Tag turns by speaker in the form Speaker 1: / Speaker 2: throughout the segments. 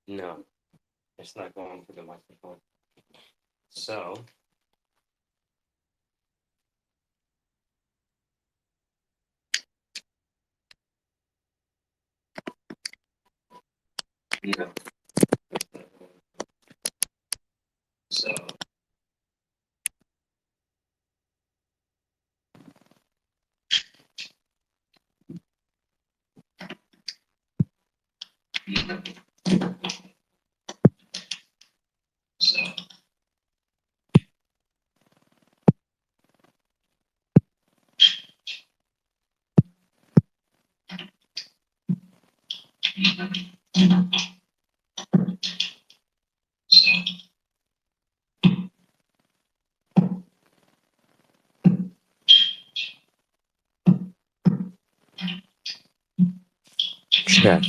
Speaker 1: No, it's not going through the microphone. So no. So so check.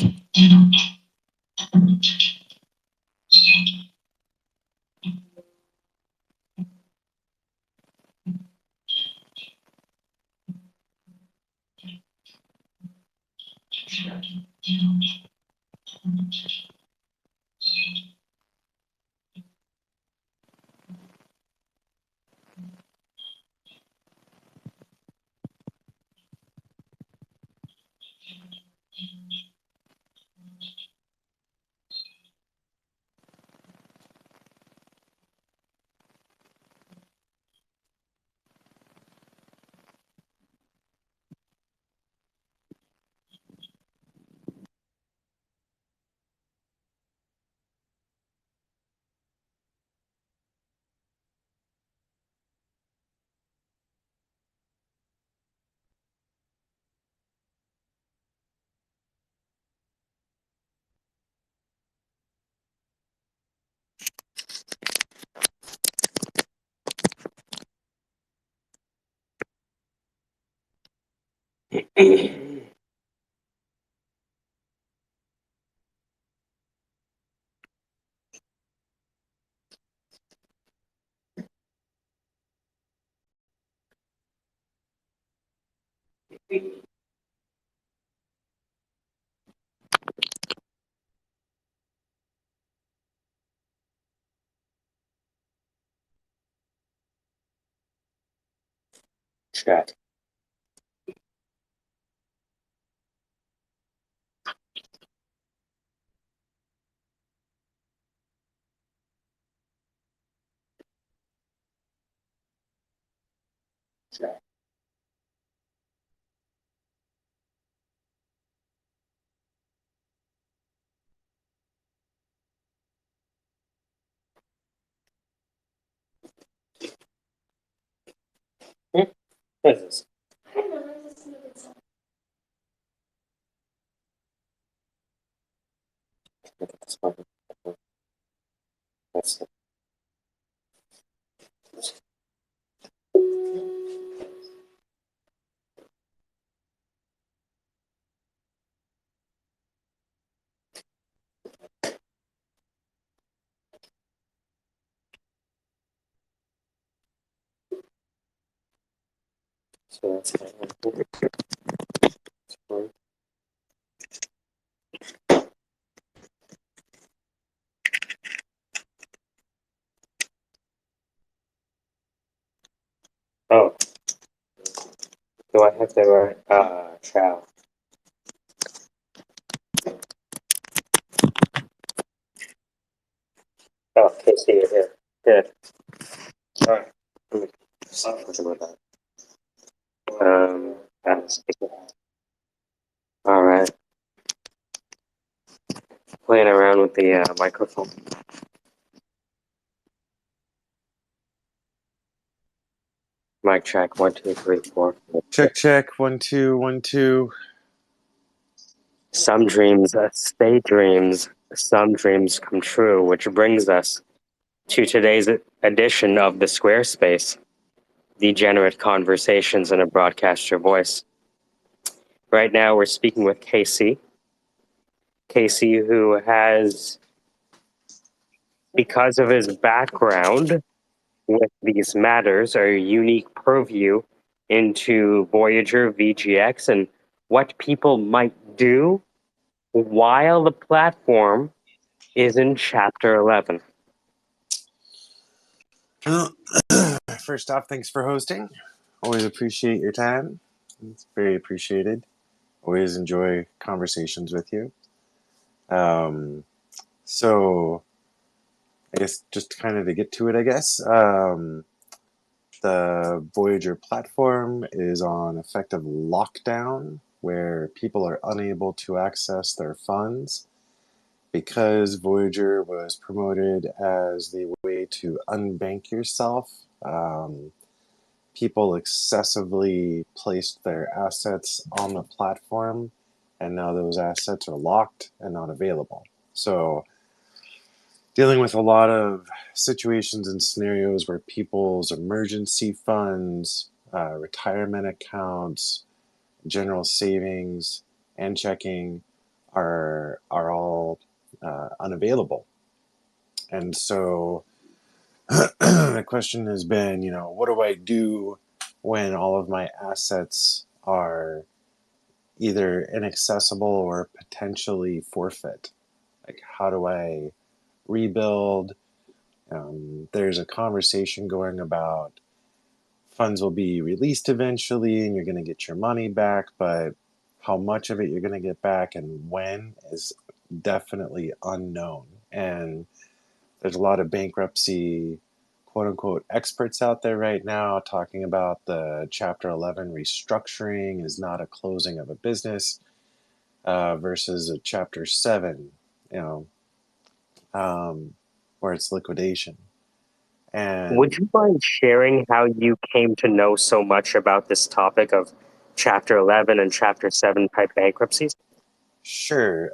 Speaker 1: Chat. Chat. What is this? I don't know. This is a good song. Look at this button. That's it. So that's oh, do I have the right chow? Oh, Casey, you're here. Good. All right. Something about that. All right. Playing around with the microphone. Mic check 1, 2, 3, 4.
Speaker 2: Check, check. 1, 2, 1, 2.
Speaker 1: Some dreams stay dreams. Some dreams come true, which brings us to today's edition of the SquareSpace, Degenerate Conversations in a Broadcaster Voice. Right now, we're speaking with KC. Casey, who has, because of his background with these matters, a unique purview into Voyager VGX and what people might do while the platform is in Chapter 11.
Speaker 2: First off, thanks for hosting. Always appreciate your time. It's very appreciated. Always enjoy conversations with you. So I guess just kind of to get to it, the Voyager platform is on effective lockdown where people are unable to access their funds because Voyager was promoted as the way to unbank yourself. People excessively placed their assets on the platform, and now those assets are locked and not available. So, dealing with a lot of situations and scenarios where people's emergency funds, retirement accounts, general savings, and checking are all unavailable. And so the question has been, what do I do when all of my assets are either inaccessible or potentially forfeit? Like, how do I rebuild? There's a conversation going about funds will be released eventually and you're going to get your money back, but how much of it you're going to get back and when is definitely unknown. And there's a lot of bankruptcy, quote unquote, experts out there right now talking about the Chapter 11 restructuring is not a closing of a business versus a Chapter 7, where it's liquidation. And
Speaker 1: would you mind sharing how you came to know so much about this topic of Chapter 11 and Chapter 7 type bankruptcies?
Speaker 2: Sure.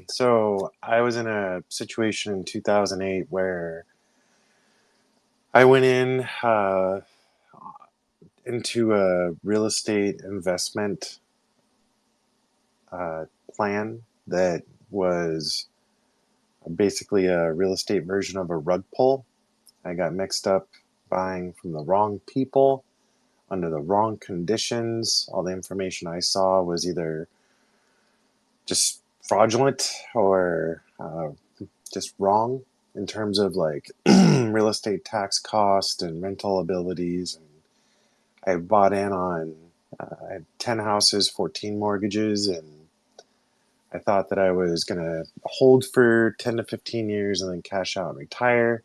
Speaker 2: So I was in a situation in 2008 where I went into a real estate investment plan that was basically a real estate version of a rug pull. I got mixed up buying from the wrong people under the wrong conditions. All the information I saw was either just fraudulent or just wrong in terms of like real estate tax cost and rental abilities. And I bought in on I had 10 houses, 14 mortgages, and I thought that I was going to hold for 10 to 15 years and then cash out and retire.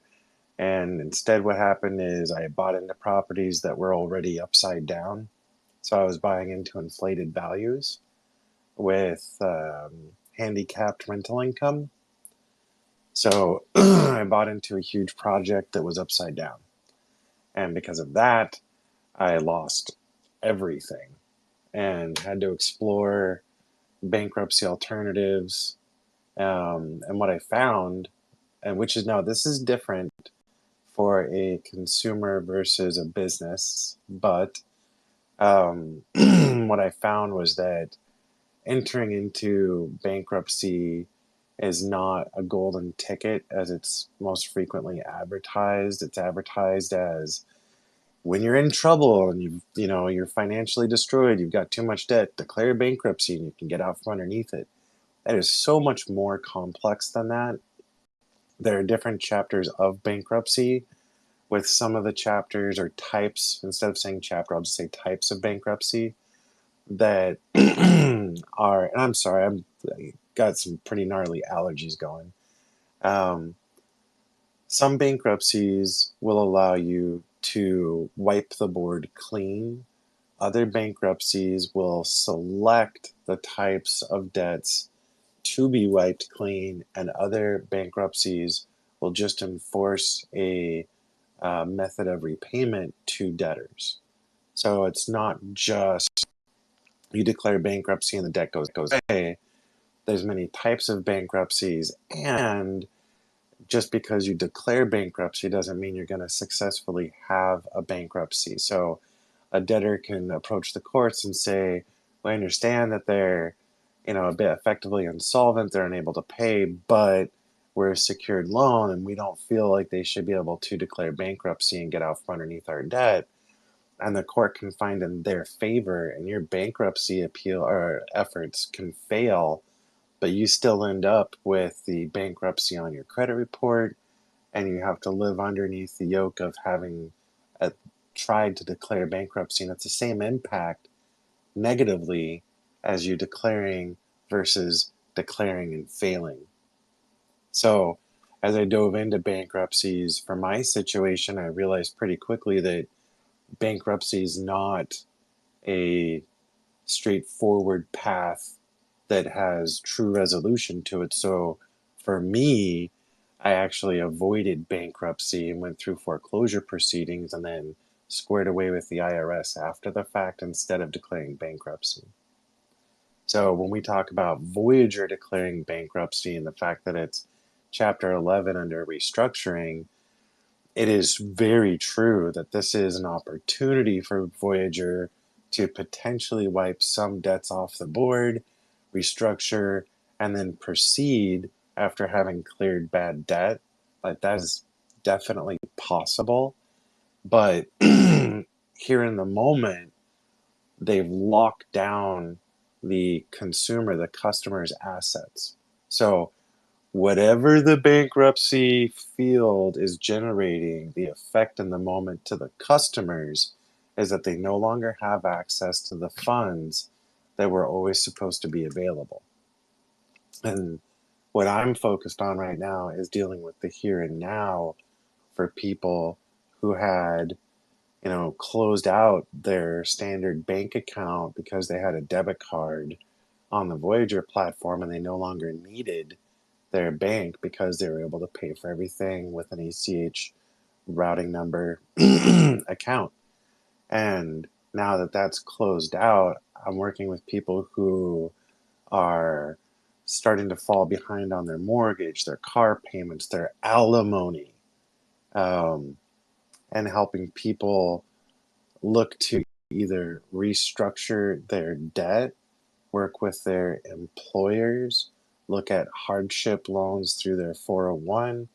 Speaker 2: And instead, what happened is I bought into properties that were already upside down. So I was buying into inflated values with handicapped rental income. So I bought into a huge project that was upside down. And because of that, I lost everything and had to explore bankruptcy alternatives. And what I found, and which is now this is different for a consumer versus a business, but what I found was that entering into bankruptcy is not a golden ticket as it's most frequently advertised. It's advertised as when you're in trouble and you're financially destroyed, you've got too much debt, declare bankruptcy and you can get out from underneath it. That is so much more complex than that. There are different chapters of bankruptcy. With some of the chapters or types, instead of saying chapter, I'll just say types of bankruptcy that are, and I'm sorry, I got some pretty gnarly allergies going. Some bankruptcies will allow you to wipe the board clean. Other bankruptcies will select the types of debts to be wiped clean, and other bankruptcies will just enforce a method of repayment to debtors. So it's not just you declare bankruptcy and the debt goes away. There's many types of bankruptcies, and just because you declare bankruptcy doesn't mean you're going to successfully have a bankruptcy. So a debtor can approach the courts and say, "Well, I understand that they're a bit effectively insolvent, they're unable to pay, but we're a secured loan and we don't feel like they should be able to declare bankruptcy and get out from underneath our debt, and the court can find in their favor, and your bankruptcy appeal or efforts can fail, but you still end up with the bankruptcy on your credit report, and you have to live underneath the yoke of having uh, tried to declare bankruptcy, and it's the same impact negatively as you declaring versus declaring and failing. So, as I dove into bankruptcies for my situation, I realized pretty quickly that bankruptcy is not a straightforward path that has true resolution to it. So, for me, I actually avoided bankruptcy and went through foreclosure proceedings and then squared away with the IRS after the fact instead of declaring bankruptcy. So when we talk about Voyager declaring bankruptcy and the fact that it's Chapter 11 under restructuring, it is very true that this is an opportunity for Voyager to potentially wipe some debts off the board, restructure, and then proceed after having cleared bad debt. Like that is definitely possible. But here in the moment, they've locked down the consumer, the customer's assets. So, whatever the bankruptcy field is generating, the effect in the moment to the customers is that they no longer have access to the funds that were always supposed to be available. And what I'm focused on right now is dealing with the here and now for people who had closed out their standard bank account because they had a debit card on the Voyager platform and they no longer needed their bank because they were able to pay for everything with an ACH routing number account. And now that that's closed out, I'm working with people who are starting to fall behind on their mortgage, their car payments, their alimony, um, and helping people look to either restructure their debt, work with their employers, look at hardship loans through their 401,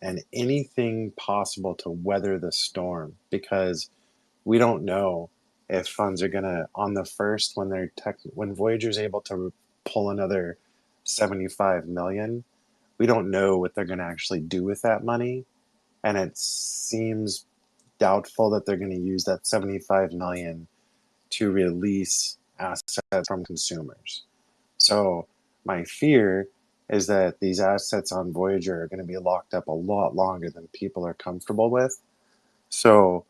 Speaker 2: and anything possible to weather the storm because we don't know if funds are gonna on the first when when Voyager's able to pull another 75 million, we don't know what they're gonna actually do with that money, and it seems doubtful that they're going to use that 75 million to release assets from consumers. So my fear is that these assets on Voyager are going to be locked up a lot longer than people are comfortable with. So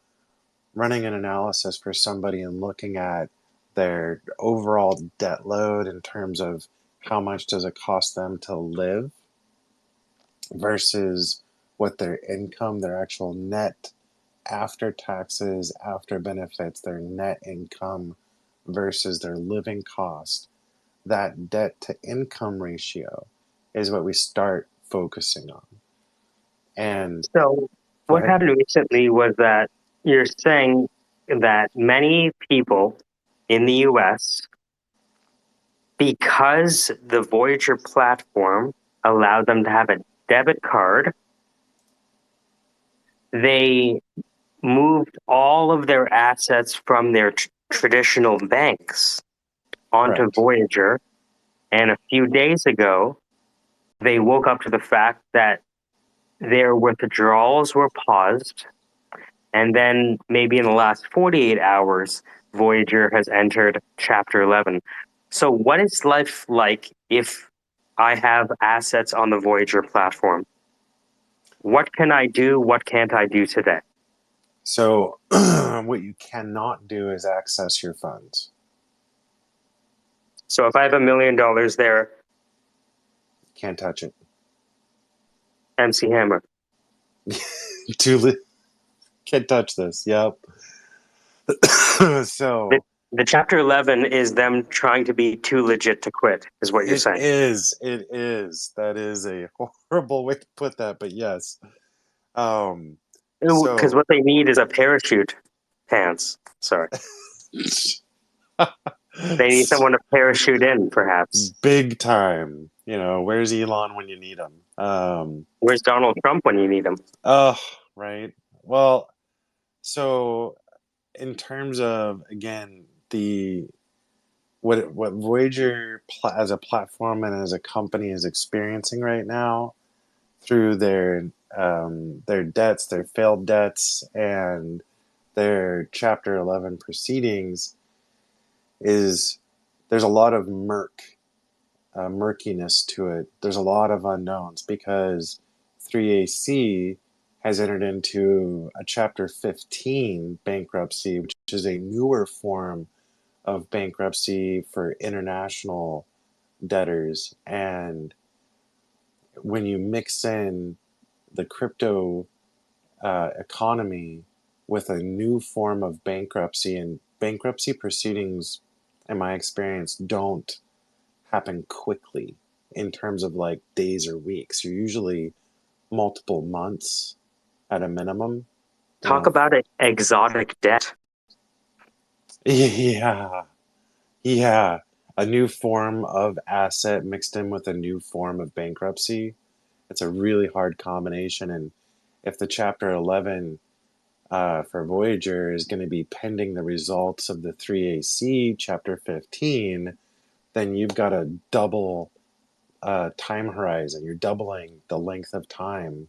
Speaker 2: running an analysis for somebody and looking at their overall debt load in terms of how much does it cost them to live versus what their income, their actual net after taxes, after benefits, their net income versus their living cost, that debt to income ratio is what we start focusing on. And
Speaker 1: So,
Speaker 2: go
Speaker 1: what
Speaker 2: ahead.
Speaker 1: happened recently was that you're saying that many people in the US, because the Voyager platform allowed them to have a debit card, they moved all of their assets from their traditional banks onto
Speaker 2: Correct.
Speaker 1: Voyager. And a few days ago, they woke up to the fact that their withdrawals were paused. And then maybe in the last 48 hours, Voyager has entered Chapter 11. So, what is life like if I have assets on the Voyager platform? What can I do? What can't I do today?
Speaker 2: So, what you cannot do is access your funds.
Speaker 1: So, if I have $1 million there,
Speaker 2: Can't touch it.
Speaker 1: MC Hammer.
Speaker 2: Can't touch this. Yep.
Speaker 1: The,
Speaker 2: So,
Speaker 1: the Chapter 11 is them trying to be too legit to quit, is what you're
Speaker 2: it
Speaker 1: saying.
Speaker 2: is. It is. That is a horrible way to put that, but yes. Um,
Speaker 1: Because
Speaker 2: so
Speaker 1: what they need is a parachute pants. Sorry. They need someone to parachute in, perhaps.
Speaker 2: Big time. Where's Elon when you need him?
Speaker 1: Where's Donald Trump when you need him?
Speaker 2: Oh, right. Well, so in terms of, again, the what Voyager as a platform and as a company is experiencing right now through their debts, their failed debts, and their Chapter 11 proceedings is there's a lot of murkiness to it. There's a lot of unknowns because 3AC has entered into a Chapter 15 bankruptcy, which is a newer form of bankruptcy for international debtors. And when you mix in the crypto economy with a new form of bankruptcy, and bankruptcy proceedings, in my experience, don't happen quickly in terms of like days or weeks. You're usually multiple months at a minimum. You
Speaker 1: Talk
Speaker 2: know,
Speaker 1: about it, exotic debt.
Speaker 2: yeah, yeah, a new form of asset mixed in with a new form of bankruptcy. It's a really hard combination, and if the Chapter 11 for Voyager is going to be pending the results of the 3AC Chapter 15, then you've got a double time horizon. You're doubling the length of time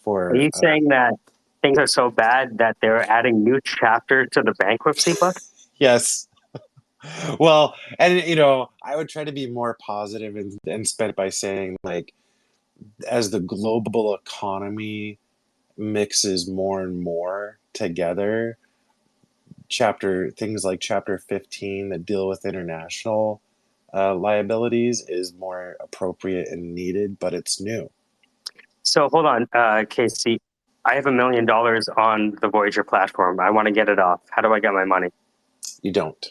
Speaker 1: Are
Speaker 2: for
Speaker 1: you saying that things are so bad that they're adding new chapters to the bankruptcy book?
Speaker 2: yes. Well, and I would try to be more positive and spend by saying, like, as the global economy mixes more and more together, things like Chapter 15 that deal with international liabilities is more appropriate and needed, but it's new.
Speaker 1: So hold on, Casey. I have $1 million on the Voyager platform. I want to get it off. How do I get my money?
Speaker 2: You don't.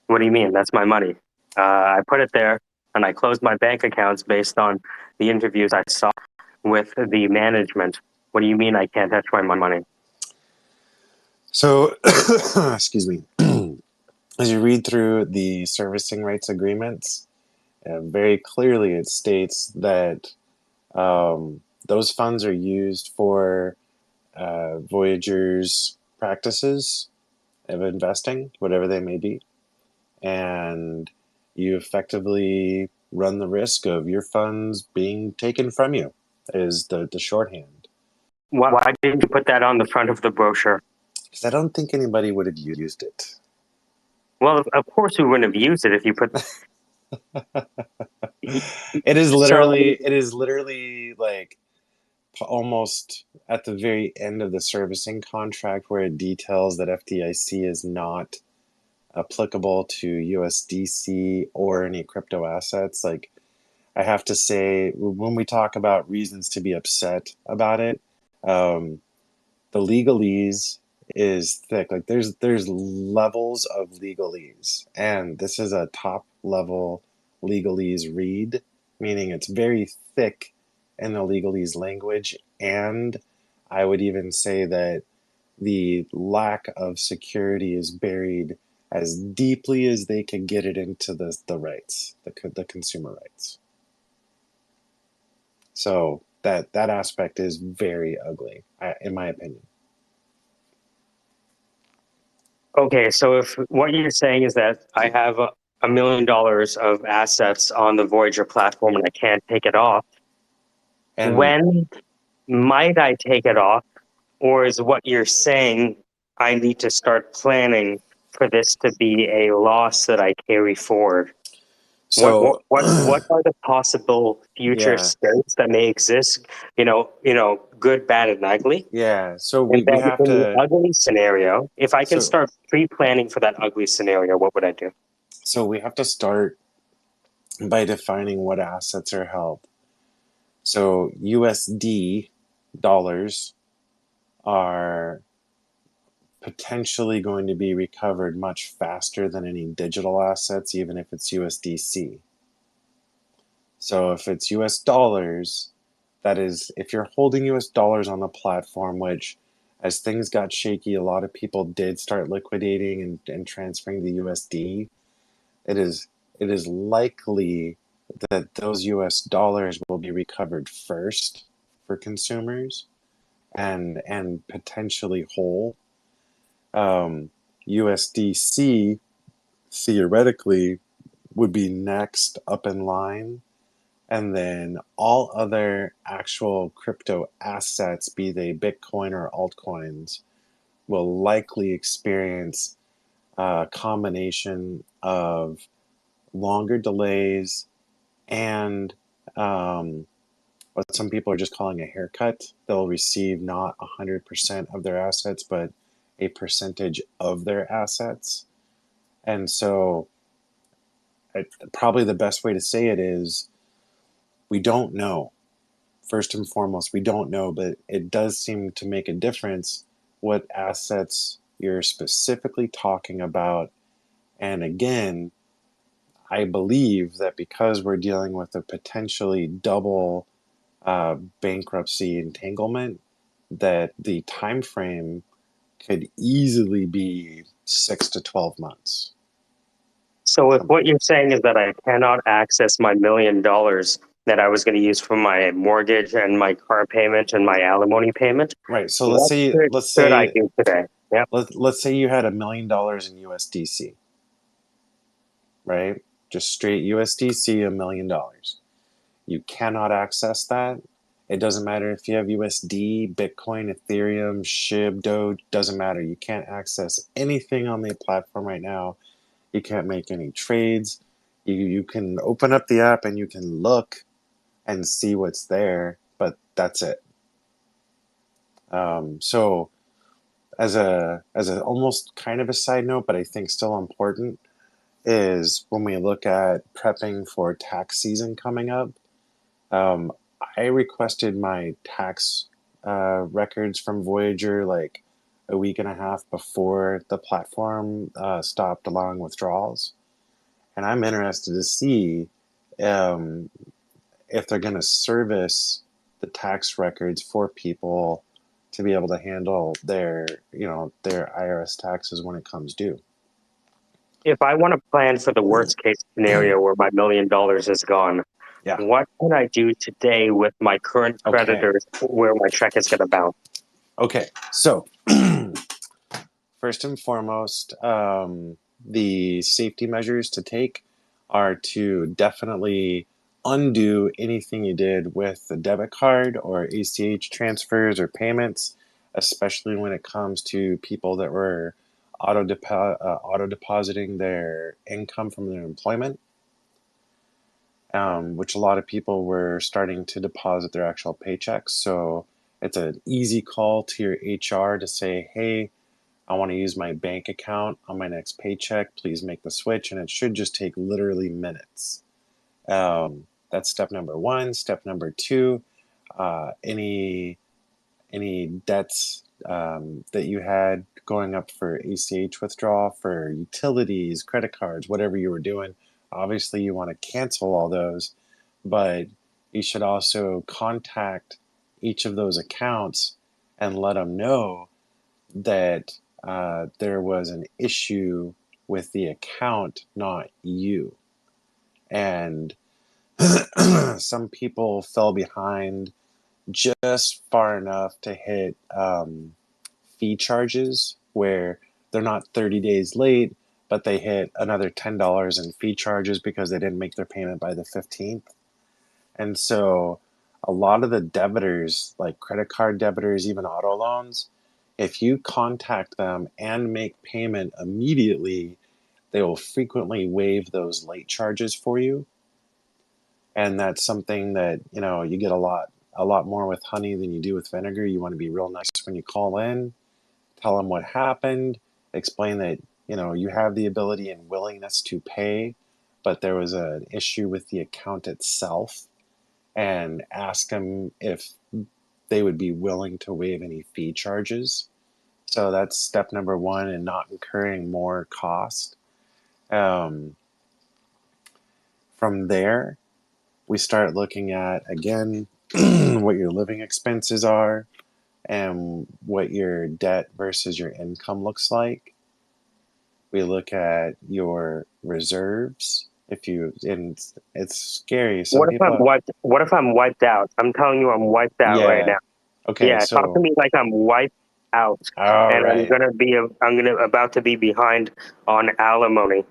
Speaker 1: What do you mean? That's my money. I put it there and I closed my bank accounts based on the interviews I saw with the management. What do you mean I can't touch my money?
Speaker 2: So, excuse me. As you read through the servicing rights agreements, very clearly it states that those funds are used for Voyager's practices of investing, whatever they may be. And you effectively run the risk of your funds being taken from you, is the shorthand.
Speaker 1: Why didn't you put that on the front of the brochure?
Speaker 2: Because I don't think anybody would have used it.
Speaker 1: Well, of course we wouldn't have used it if you put.
Speaker 2: It is
Speaker 1: So
Speaker 2: literally like almost at the very end of the servicing contract where it details that FDIC is not applicable to USDC or any crypto assets. Like, I have to say, when we talk about reasons to be upset about it, um, the legalese is thick. Like, there's levels of legalese, and this is a top level legalese read, meaning it's very thick in the legalese language, and I would even say that the lack of security is buried as deeply as they can get it into the rights, the consumer rights. So that aspect is very ugly, in my opinion.
Speaker 1: okay, so if what you're saying is that I have $1 million of assets on the Voyager platform and I can't take it off,
Speaker 2: And
Speaker 1: when might I take it off? Or is what you're saying I need to start planning for this to be a loss that I carry forward?
Speaker 2: so,
Speaker 1: What are the possible future
Speaker 2: yeah,
Speaker 1: states that may exist? Good, bad, and ugly.
Speaker 2: yeah. So
Speaker 1: And
Speaker 2: we
Speaker 1: then
Speaker 2: have
Speaker 1: in the
Speaker 2: to.
Speaker 1: ugly scenario, if I can
Speaker 2: So
Speaker 1: start pre-planning for that ugly scenario, what would I do?
Speaker 2: so we have to start by defining what assets are held. So USD dollars are potentially going to be recovered much faster than any digital assets, even if it's USDC. So if it's US dollars, that is, if you're holding US dollars on the platform, which as things got shaky, a lot of people did start liquidating and transferring the USD. it is likely that those US dollars will be recovered first for consumers and potentially whole. USDC theoretically would be next up in line, and then all other actual crypto assets, be they Bitcoin or altcoins, will likely experience a combination of longer delays and what some people are just calling a haircut. They'll receive not 100% of their assets, but a percentage of their assets. And so, probably the best way to say it is we don't know. First and foremost, we don't know, but it does seem to make a difference what assets you're specifically talking about. And again, I believe that because we're dealing with a potentially double bankruptcy entanglement, that the time frame could easily be 6 to 12 months.
Speaker 1: So if what you're saying is that I cannot access my $1 million that I was going to use for my mortgage and my car payment and my alimony payment,
Speaker 2: Right. So
Speaker 1: what should I do today? Yeah.
Speaker 2: let's say you had $1 million in USDC, right? Just straight USDC, $1 million. You cannot access that. It doesn't matter if you have USD, Bitcoin, Ethereum, SHIB, Doge, doesn't matter. You can't access anything on the platform right now. You can't make any trades. You can open up the app and you can look and see what's there, but that's it. So as a almost kind of a side note, but I think still important, is when we look at prepping for tax season coming up. Um, I requested my tax records from Voyager like a week and a half before the platform stopped allowing withdrawals, and I'm interested to see um, if they're going to service the tax records for people to be able to handle their IRS taxes when it comes due.
Speaker 1: If I want to plan for the worst case scenario where my $1 million is gone,
Speaker 2: Yeah.
Speaker 1: what can I do today with my current
Speaker 2: Okay.
Speaker 1: creditors where my check is going to bounce?
Speaker 2: Okay. So first and foremost, the safety measures to take are to definitely undo anything you did with the debit card or ACH transfers or payments, especially when it comes to people that were auto depositing their income from their employment, which a lot of people were starting to deposit their actual paychecks. So it's an easy call to your HR to say, hey, I want to use my bank account on my next paycheck. Please make the switch. And it should just take literally minutes. That's step number one. Step number two, any debts that you had going up for ACH withdrawal for utilities, credit cards, whatever you were doing. Obviously, you want to cancel all those, but you should also contact each of those accounts and let them know that there was an issue with the account, not you. And some people fell behind just far enough to hit fee charges where they're not 30 days late, but they hit another $10 in fee charges because they didn't make their payment by the 15th. And so a lot of the debitors, like credit card debitors, even auto loans, if you contact them and make payment immediately, they will frequently waive those late charges for you. And that's something that, you get a lot more with honey than you do with vinegar. You want to be real nice when you call in, tell them what happened, explain that, you have the ability and willingness to pay, but there was an issue with the account itself, and ask them if they would be willing to waive any fee charges. So that's step number one, and not incurring more cost. Um, from there, we start looking at, again, what your living expenses are and what your debt versus your income looks like. We look at your reserves. If you, and it's scary. Some people,
Speaker 1: What if I'm wiped out? I'm telling you, I'm wiped out right
Speaker 2: yeah.
Speaker 1: now.
Speaker 2: Okay,
Speaker 1: Yeah, talk to
Speaker 2: so,
Speaker 1: me like I'm wiped out,
Speaker 2: all
Speaker 1: and
Speaker 2: right.
Speaker 1: I'm gonna about to be behind on alimony,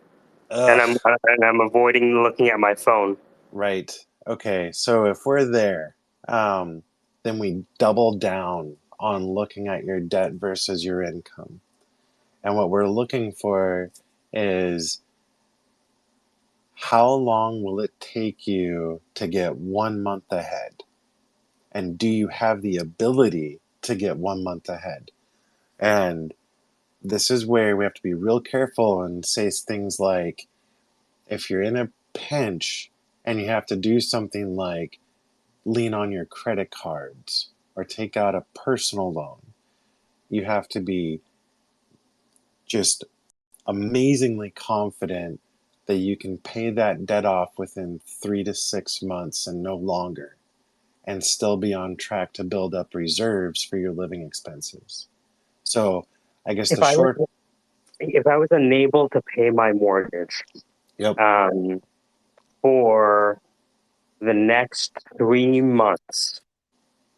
Speaker 2: Ugh,
Speaker 1: and I'm avoiding looking at my phone.
Speaker 2: right. Okay, so if we're there, um, then we double down on looking at your debt versus your income. And what we're looking for is how long will it take you to get 1 month ahead? And do you have the ability to get 1 month ahead? And this is where we have to be real careful and say things like, if you're in a pinch and you have to do something like lean on your credit cards or take out a personal loan, you have to be just amazingly confident that you can pay that debt off within 3 to 6 months and no longer, and still be on track to build up reserves for your living expenses. So, I guess
Speaker 1: If
Speaker 2: the
Speaker 1: I was
Speaker 2: short,
Speaker 1: if I was unable to pay my mortgage
Speaker 2: yep,
Speaker 1: um, for the next 3 months,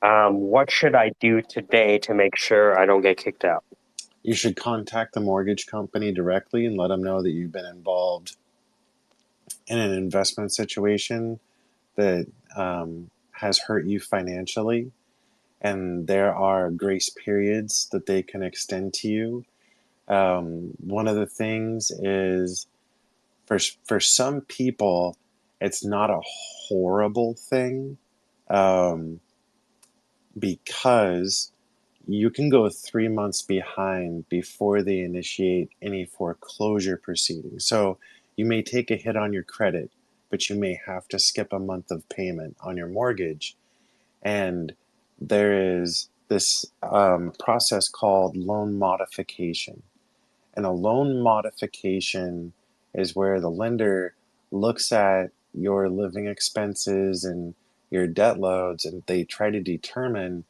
Speaker 1: what should I do today to make sure I don't get kicked out?
Speaker 2: you should contact the mortgage company directly and let them know that you've been involved in an investment situation that has hurt you financially, and there are grace periods that they can extend to you. One of the things is for some people, it's not a horrible thing, um, because you can go 3 months behind before they initiate any foreclosure proceedings. So you may take a hit on your credit, but you may have to skip a month of payment on your mortgage. And there is this process called loan modification. And a loan modification is where the lender looks at your living expenses and your debt loads, and they try to determine,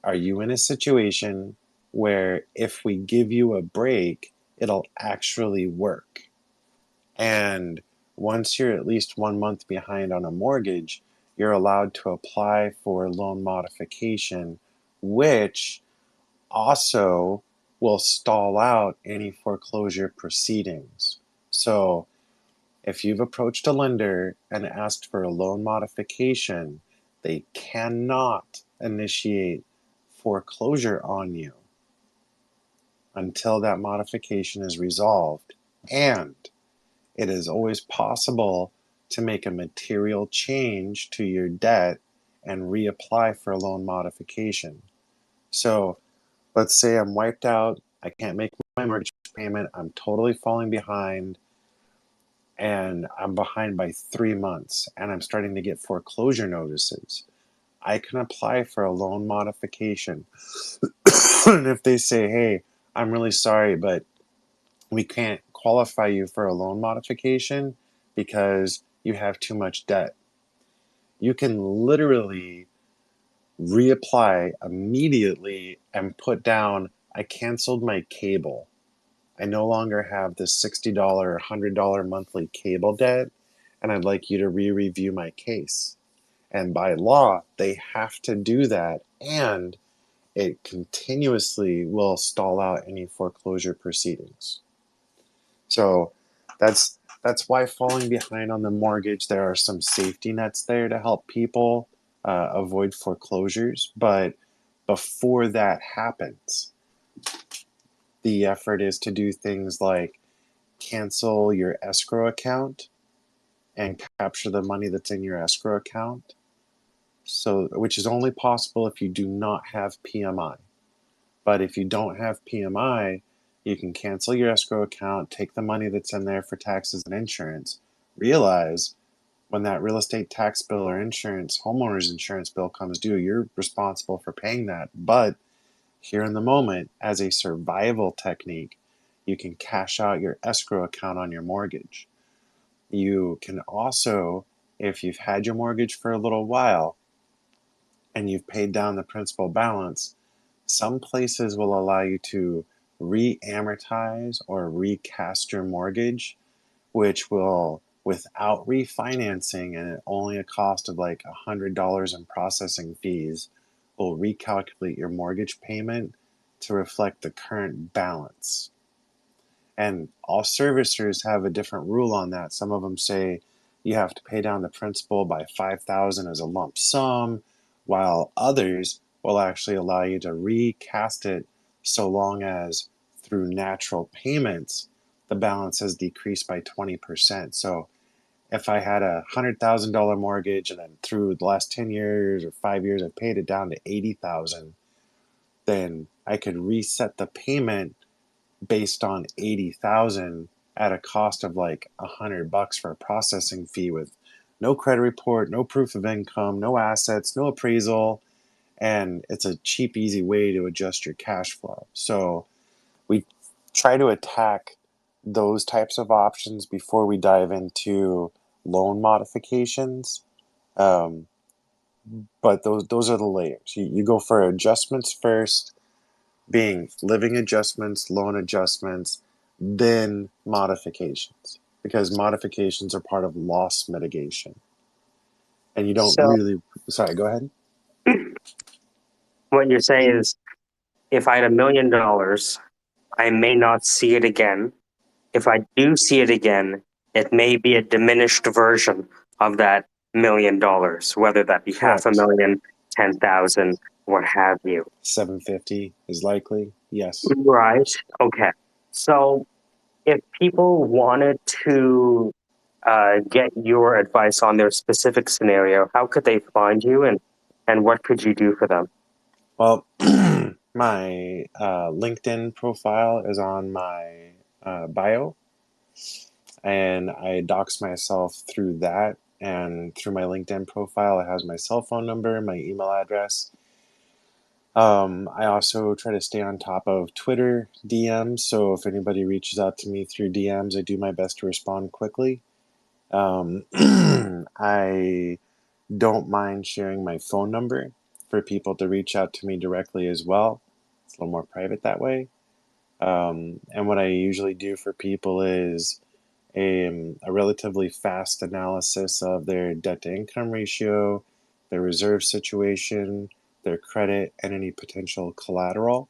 Speaker 2: are you in a situation where if we give you a break, it'll actually work? And once you're at least 1 month behind on a mortgage, you're allowed to apply for loan modification, which also will stall out any foreclosure proceedings. So if you've approached a lender and asked for a loan modification, they cannot initiate foreclosure on you until that modification is resolved. And it is always possible to make a material change to your debt and reapply for a loan modification. So let's say I'm wiped out, I can't make my mortgage payment, I'm totally falling behind, and I'm behind by 3 months, and I'm starting to get foreclosure notices. I can apply for a loan modification. And if they say, hey, I'm really sorry, but we can't qualify you for a loan modification because you have too much debt, you can literally reapply immediately and put down, I canceled my cable. I no longer have this $60 or $100 monthly cable debt, and I'd like you to re-review my case. And by law, they have to do that, and it continuously will stall out any foreclosure proceedings. So that's why falling behind on the mortgage, there are some safety nets there to help people avoid foreclosures. But before that happens, the effort is to do things like cancel your escrow account and capture the money that's in your escrow account. So, which is only possible if you do not have PMI. But if you don't have PMI, you can cancel your escrow account, take the money that's in there for taxes and insurance. Realize when that real estate tax bill or insurance, homeowner's insurance bill comes due, you're responsible for paying that. But here in the moment, as a survival technique, you can cash out your escrow account on your mortgage. You can also, if you've had your mortgage for a little while and you've paid down the principal balance, some places will allow you to re-amortize or recast your mortgage, which will, without refinancing and at only a cost of like $100 in processing fees, will recalculate your mortgage payment to reflect the current balance. And all servicers have a different rule on that. Some of them say you have to pay down the principal by $5,000 as a lump sum, while others will actually allow you to recast it so long as through natural payments the balance has decreased by 20%. So if I had a $100,000 mortgage and then through the last 10 years or 5 years I paid it down to 80,000, then I could reset the payment based on 80,000 at a cost of like $100 for a processing fee with no credit report, no proof of income, no assets, no appraisal, and it's a cheap, easy way to adjust your cash flow. So we try to attack those types of options before we dive into loan modifications. Um, but those are the layers. You go for adjustments first, being living adjustments, loan adjustments, then modifications, because modifications are part of loss mitigation. And you don't
Speaker 1: So
Speaker 2: really, sorry, go ahead.
Speaker 1: what you're saying is, if I had $1 million, I may not see it again. If I do see it again, it may be a diminished version of that $1 million, whether that be half a
Speaker 2: Correct.
Speaker 1: million, 10,000, what have you.
Speaker 2: 750 is likely. Yes.
Speaker 1: Right. Okay. So if people wanted to get your advice on their specific scenario, how could they find you, and what could you do for them?
Speaker 2: Well, my LinkedIn profile is on my bio, and I dox myself through that. And through my LinkedIn profile, it has my cell phone number, my email address. I also try to stay on top of Twitter DMs, so if anybody reaches out to me through DMs, I do my best to respond quickly. I don't mind sharing my phone number for people to reach out to me directly as well. It's a little more private that way. And what I usually do for people is a relatively fast analysis of their debt to income ratio, their reserve situation, their credit, and any potential collateral.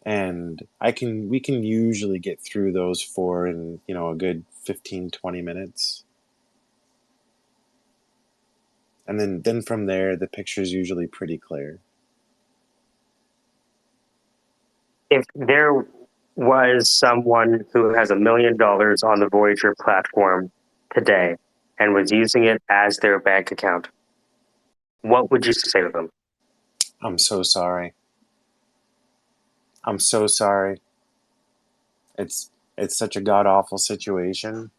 Speaker 2: And we can usually get through those four in, a good 15-20 minutes. And then from there, the picture is usually pretty clear.
Speaker 1: If there was someone who has $1 million on the Voyager platform today and was using it as their bank account, what would you say to them?
Speaker 2: I'm so sorry. I'm so sorry. It's it's such a god awful situation,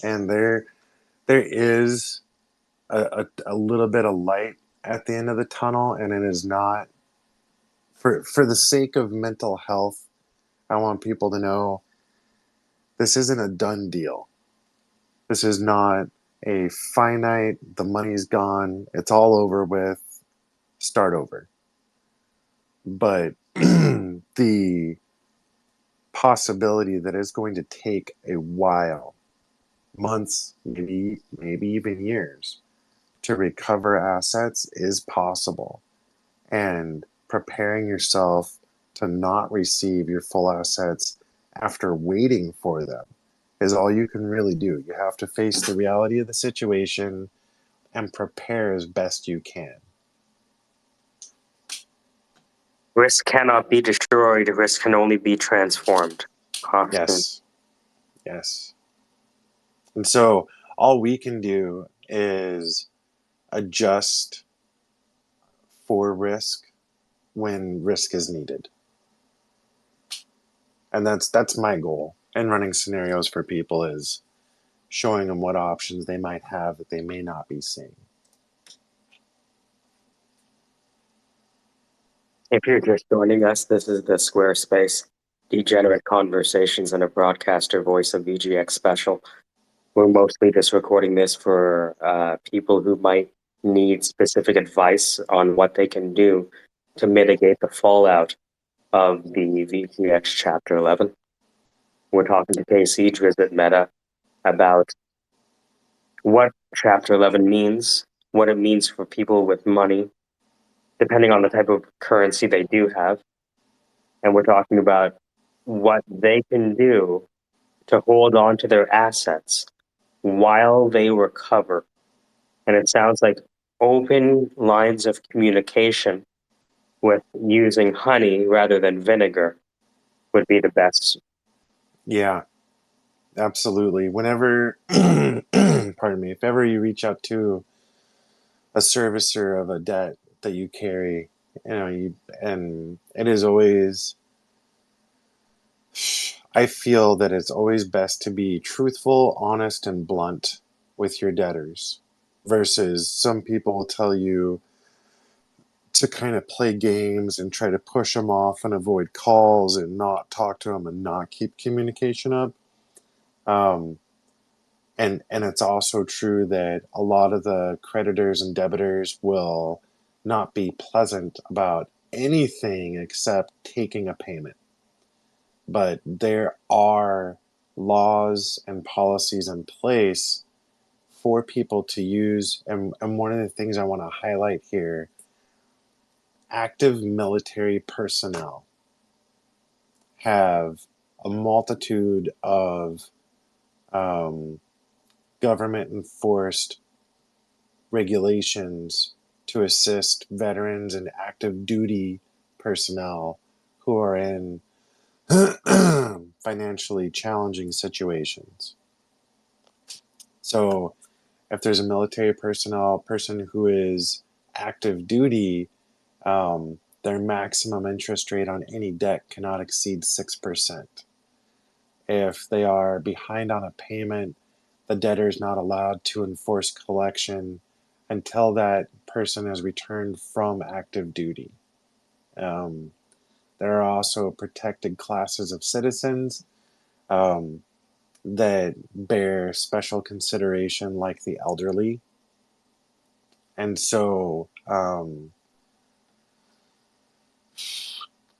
Speaker 2: and there is a little bit of light at the end of the tunnel, and it is not for the sake of mental health. I want people to know this isn't a done deal. This is not a finite, the money's gone, it's all over with, start over. But the possibility that it's going to take a while, months, maybe even years, to recover assets is possible. And preparing yourself to not receive your full assets after waiting for them is all you can really do. You have to face the reality of the situation and prepare as best you can.
Speaker 1: Risk cannot be destroyed, risk can only be transformed. Often.
Speaker 2: Yes, yes. And so all we can do is adjust for risk when risk is needed. And that's my goal in running scenarios for people, is showing them what options they might have that they may not be seeing.
Speaker 1: If you're just joining us, this is the SquareSpace Degenerate Conversations and a Broadcaster Voice of VGX special. We're mostly just recording this for people who might need specific advice on what they can do to mitigate the fallout of the VGX Chapter 11. We're talking to Casey, Drizzt Meta, about what Chapter 11 means, what it means for people with money, depending on the type of currency they do have. And we're talking about what they can do to hold on to their assets while they recover. And it sounds like open lines of communication with using honey rather than vinegar would be the best.
Speaker 2: Yeah, absolutely. Whenever, pardon me, if ever you reach out to a servicer of a debt that you carry, and it is always, I feel that it's always best to be truthful, honest, and blunt with your debtors versus some people tell you to kind of play games and try to push them off and avoid calls and not talk to them and not keep communication up. Um, and it's also true that a lot of the creditors and debitors will not be pleasant about anything except taking a payment. But there are laws and policies in place for people to use. And one of the things I want to highlight here, active military personnel have a multitude of um, government enforced regulations to assist veterans and active duty personnel who are in financially challenging situations. So, if there's a military personnel person who is active duty, their maximum interest rate on any debt cannot exceed 6%. If they are behind on a payment, the debtor is not allowed to enforce collection until that person has returned from active duty. Um, there are also protected classes of citizens um, that bear special consideration, like the elderly. And so,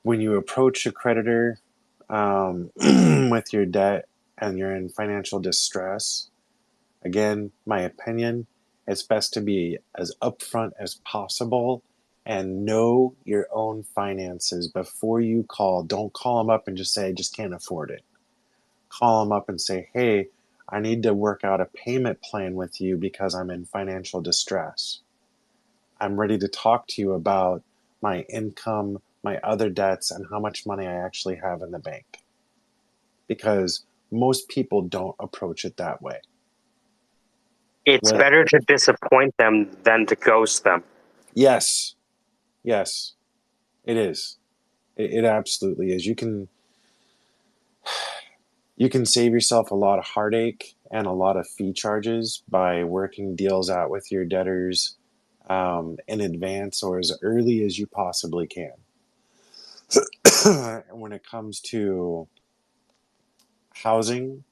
Speaker 2: when you approach a creditor with your debt and you're in financial distress, again, my opinion, it's best to be as upfront as possible and know your own finances before you call. Don't call them up and just say, I just can't afford it. Call them up and say, hey, I need to work out a payment plan with you because I'm in financial distress. I'm ready to talk to you about my income, my other debts, and how much money I actually have in the bank. Because most people don't approach it that way.
Speaker 1: It's
Speaker 2: Well,
Speaker 1: better to disappoint them than to ghost them.
Speaker 2: yes, yes, it is. It absolutely is. You can save yourself a lot of heartache and a lot of fee charges by working deals out with your debtors in advance or as early as you possibly can. And when it comes to housing,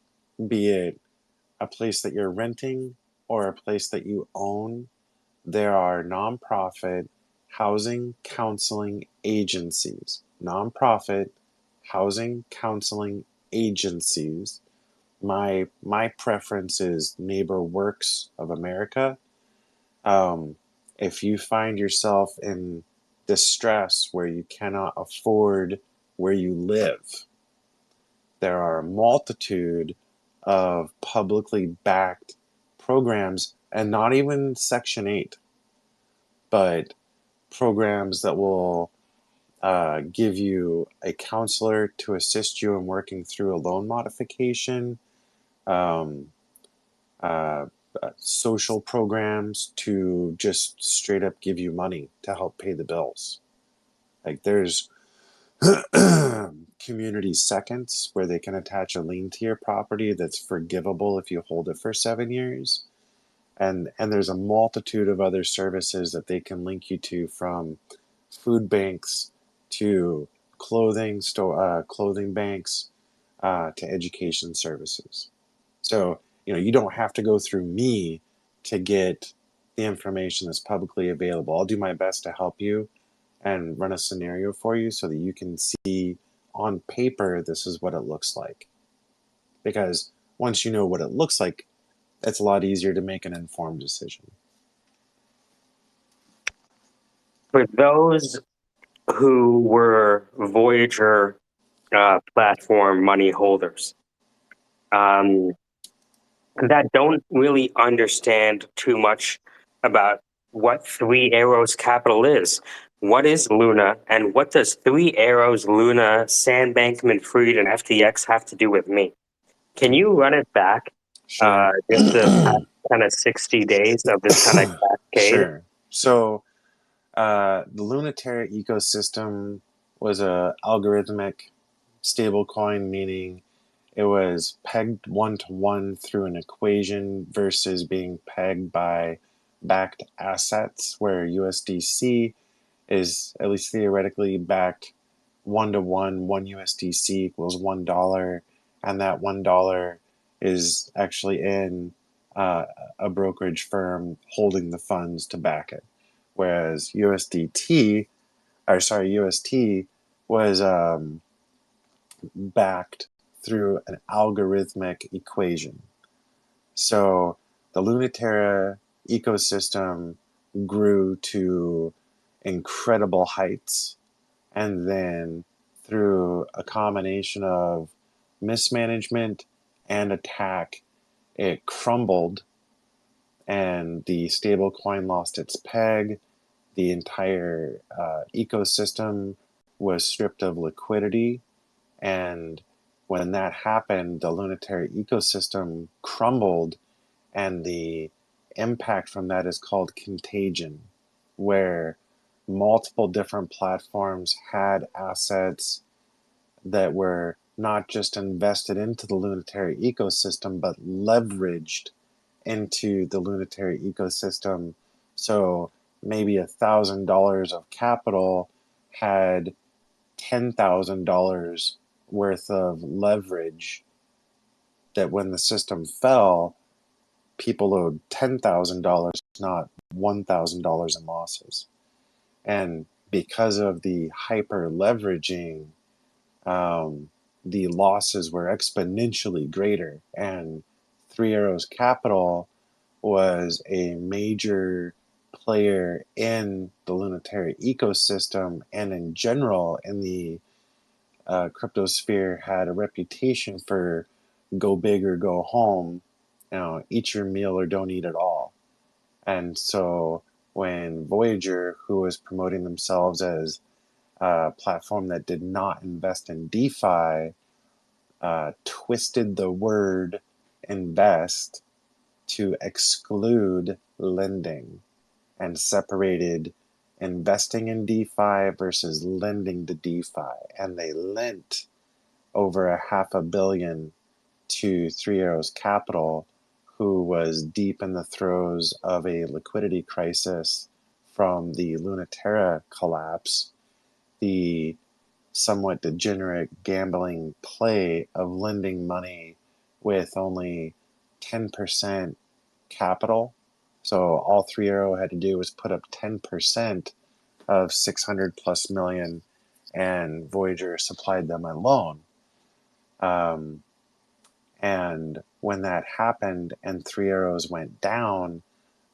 Speaker 2: be it a place that you're renting or a place that you own, there are nonprofit housing counseling agencies. Nonprofit housing counseling agencies. My preference is Neighbor Works of America. Um, if you find yourself in distress where you cannot afford where you live, there are a multitude of publicly backed programs, and not even Section 8, but programs that will give you a counselor to assist you in working through a loan modification, um, uh, social programs to just straight up give you money to help pay the bills. Like there's community seconds where they can attach a lien to your property that's forgivable if you hold it for 7 years. And there's a multitude of other services that they can link you to, from food banks to clothing banks to education services. So you don't have to go through me to get the information that's publicly available. I'll do my best to help you, and run a scenario for you so that you can see on paper this is what it looks like. Because once you know what it looks like, it's a lot easier to make an informed decision.
Speaker 1: For those who were Voyager platform money holders, um, that don't really understand too much about what Three Arrows Capital is. What is Luna, and what does Three Arrows, Luna, Sam Bankman-Fried, and FTX have to do with me? Can you run it back
Speaker 2: Sure.
Speaker 1: just the past kind of 60 days of this kind of cascade?
Speaker 2: Sure. So the Lunaterra ecosystem was a algorithmic stablecoin, meaning it was pegged one-to-one through an equation versus being pegged by backed assets, where USDC is, at least theoretically, backed one-to-one. One USDC equals $1, and that $1 is actually in a brokerage firm holding the funds to back it. Whereas UST was backed through an algorithmic equation. So the Lunaterra ecosystem grew to incredible heights, and then through a combination of mismanagement and attack, it crumbled, and the stablecoin lost its peg. The entire ecosystem was stripped of liquidity, and when that happened, the Lunaterra ecosystem crumbled, and the impact from that is called contagion, where multiple different platforms had assets that were not just invested into the Lunaterra ecosystem, but leveraged into the Lunaterra ecosystem. So maybe $1,000 of capital had $10,000 worth of leverage, that when the system fell, people owed $10,000, not $1,000 in losses. And because of the hyper leveraging, the losses were exponentially greater. And Three Arrows Capital was a major player in the Lunaterra ecosystem, and in general in the cryptosphere, had a reputation for go big or go home, eat your meal or don't eat at all. And so when Voyager, who was promoting themselves as a platform that did not invest in DeFi, twisted the word invest to exclude lending, and separated investing in DeFi versus lending to DeFi. And they lent over $500 million to Three Arrows Capital, who was deep in the throes of a liquidity crisis from the Lunaterra collapse. The somewhat degenerate gambling play of lending money with only 10% capital. So all Three Arrow had to do was put up 10% of 600 plus million, and Voyager supplied them a loan. And when that happened and Three Arrows went down,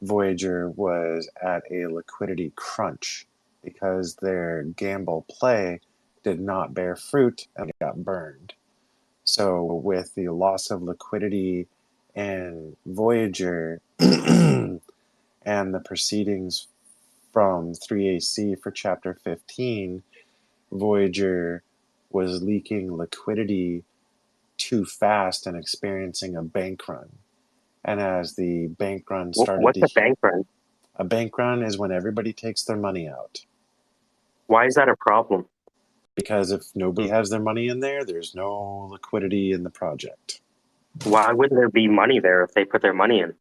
Speaker 2: Voyager was at a liquidity crunch because their gamble play did not bear fruit and got burned. So, with the loss of liquidity in Voyager and the proceedings from 3AC for Chapter 15, Voyager was leaking liquidity too fast and experiencing a bank run. And as the bank run started
Speaker 1: What's
Speaker 2: to,
Speaker 1: a bank run?
Speaker 2: a bank run is when everybody takes their money out.
Speaker 1: Why is that a problem?
Speaker 2: Because if nobody has their money in there, there's no liquidity in the project.
Speaker 1: Why wouldn't there be money there if they put their money in?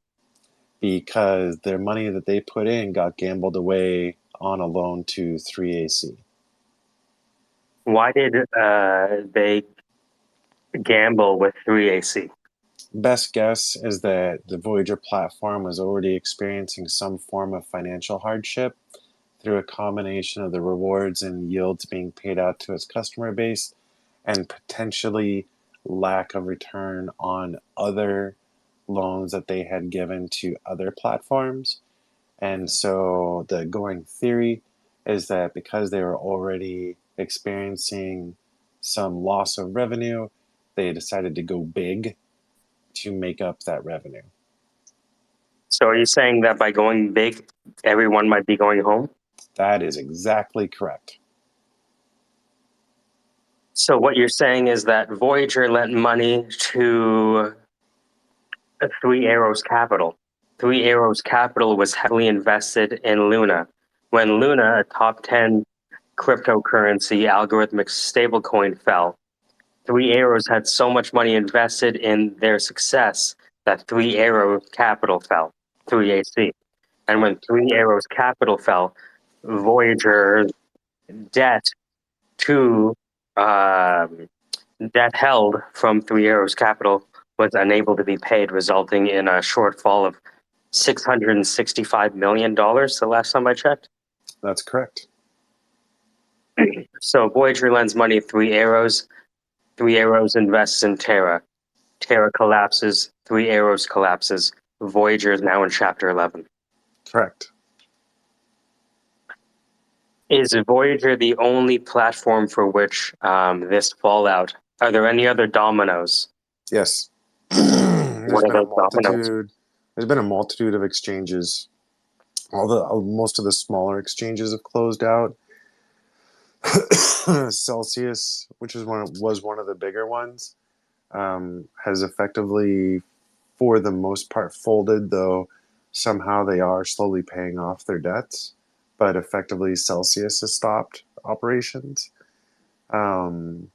Speaker 2: Because their money that they put in got gambled away on a loan to 3AC.
Speaker 1: Why did they gamble with 3AC?
Speaker 2: Best guess is that the Voyager platform was already experiencing some form of financial hardship. through a combination of the rewards and yields being paid out to its customer base and potentially lack of return on other loans that they had given to other platforms. And so the going theory is that because they were already experiencing some loss of revenue, they decided to go big to make up that revenue.
Speaker 1: So are you saying that by going big, everyone might be going home?
Speaker 2: That is exactly correct.
Speaker 1: So what you're saying is that Voyager lent money to Three Arrows Capital. Three Arrows Capital was heavily invested in Luna. When Luna, a top 10 cryptocurrency algorithmic stablecoin, fell, Three Arrows had so much money invested in their success that Three Arrows Capital fell, 3AC. And when Three Arrows Capital fell, Voyager's debt to debt held from Three Arrows Capital was unable to be paid, resulting in a shortfall of $665 million the last time I checked.
Speaker 2: That's correct.
Speaker 1: So Voyager lends money to Three Arrows. Three Arrows invests in Terra. Terra collapses. Three Arrows collapses. Voyager is now in Chapter 11.
Speaker 2: Correct.
Speaker 1: Is Voyager the only platform for which this fallout? Are there any other dominoes?
Speaker 2: Yes.
Speaker 1: What are those dominoes?
Speaker 2: There's been a multitude of exchanges. Most of the smaller exchanges have closed out. Celsius, which was one of the bigger ones, has effectively, for the most part, folded. Though somehow they are slowly paying off their debts, but effectively Celsius has stopped operations. And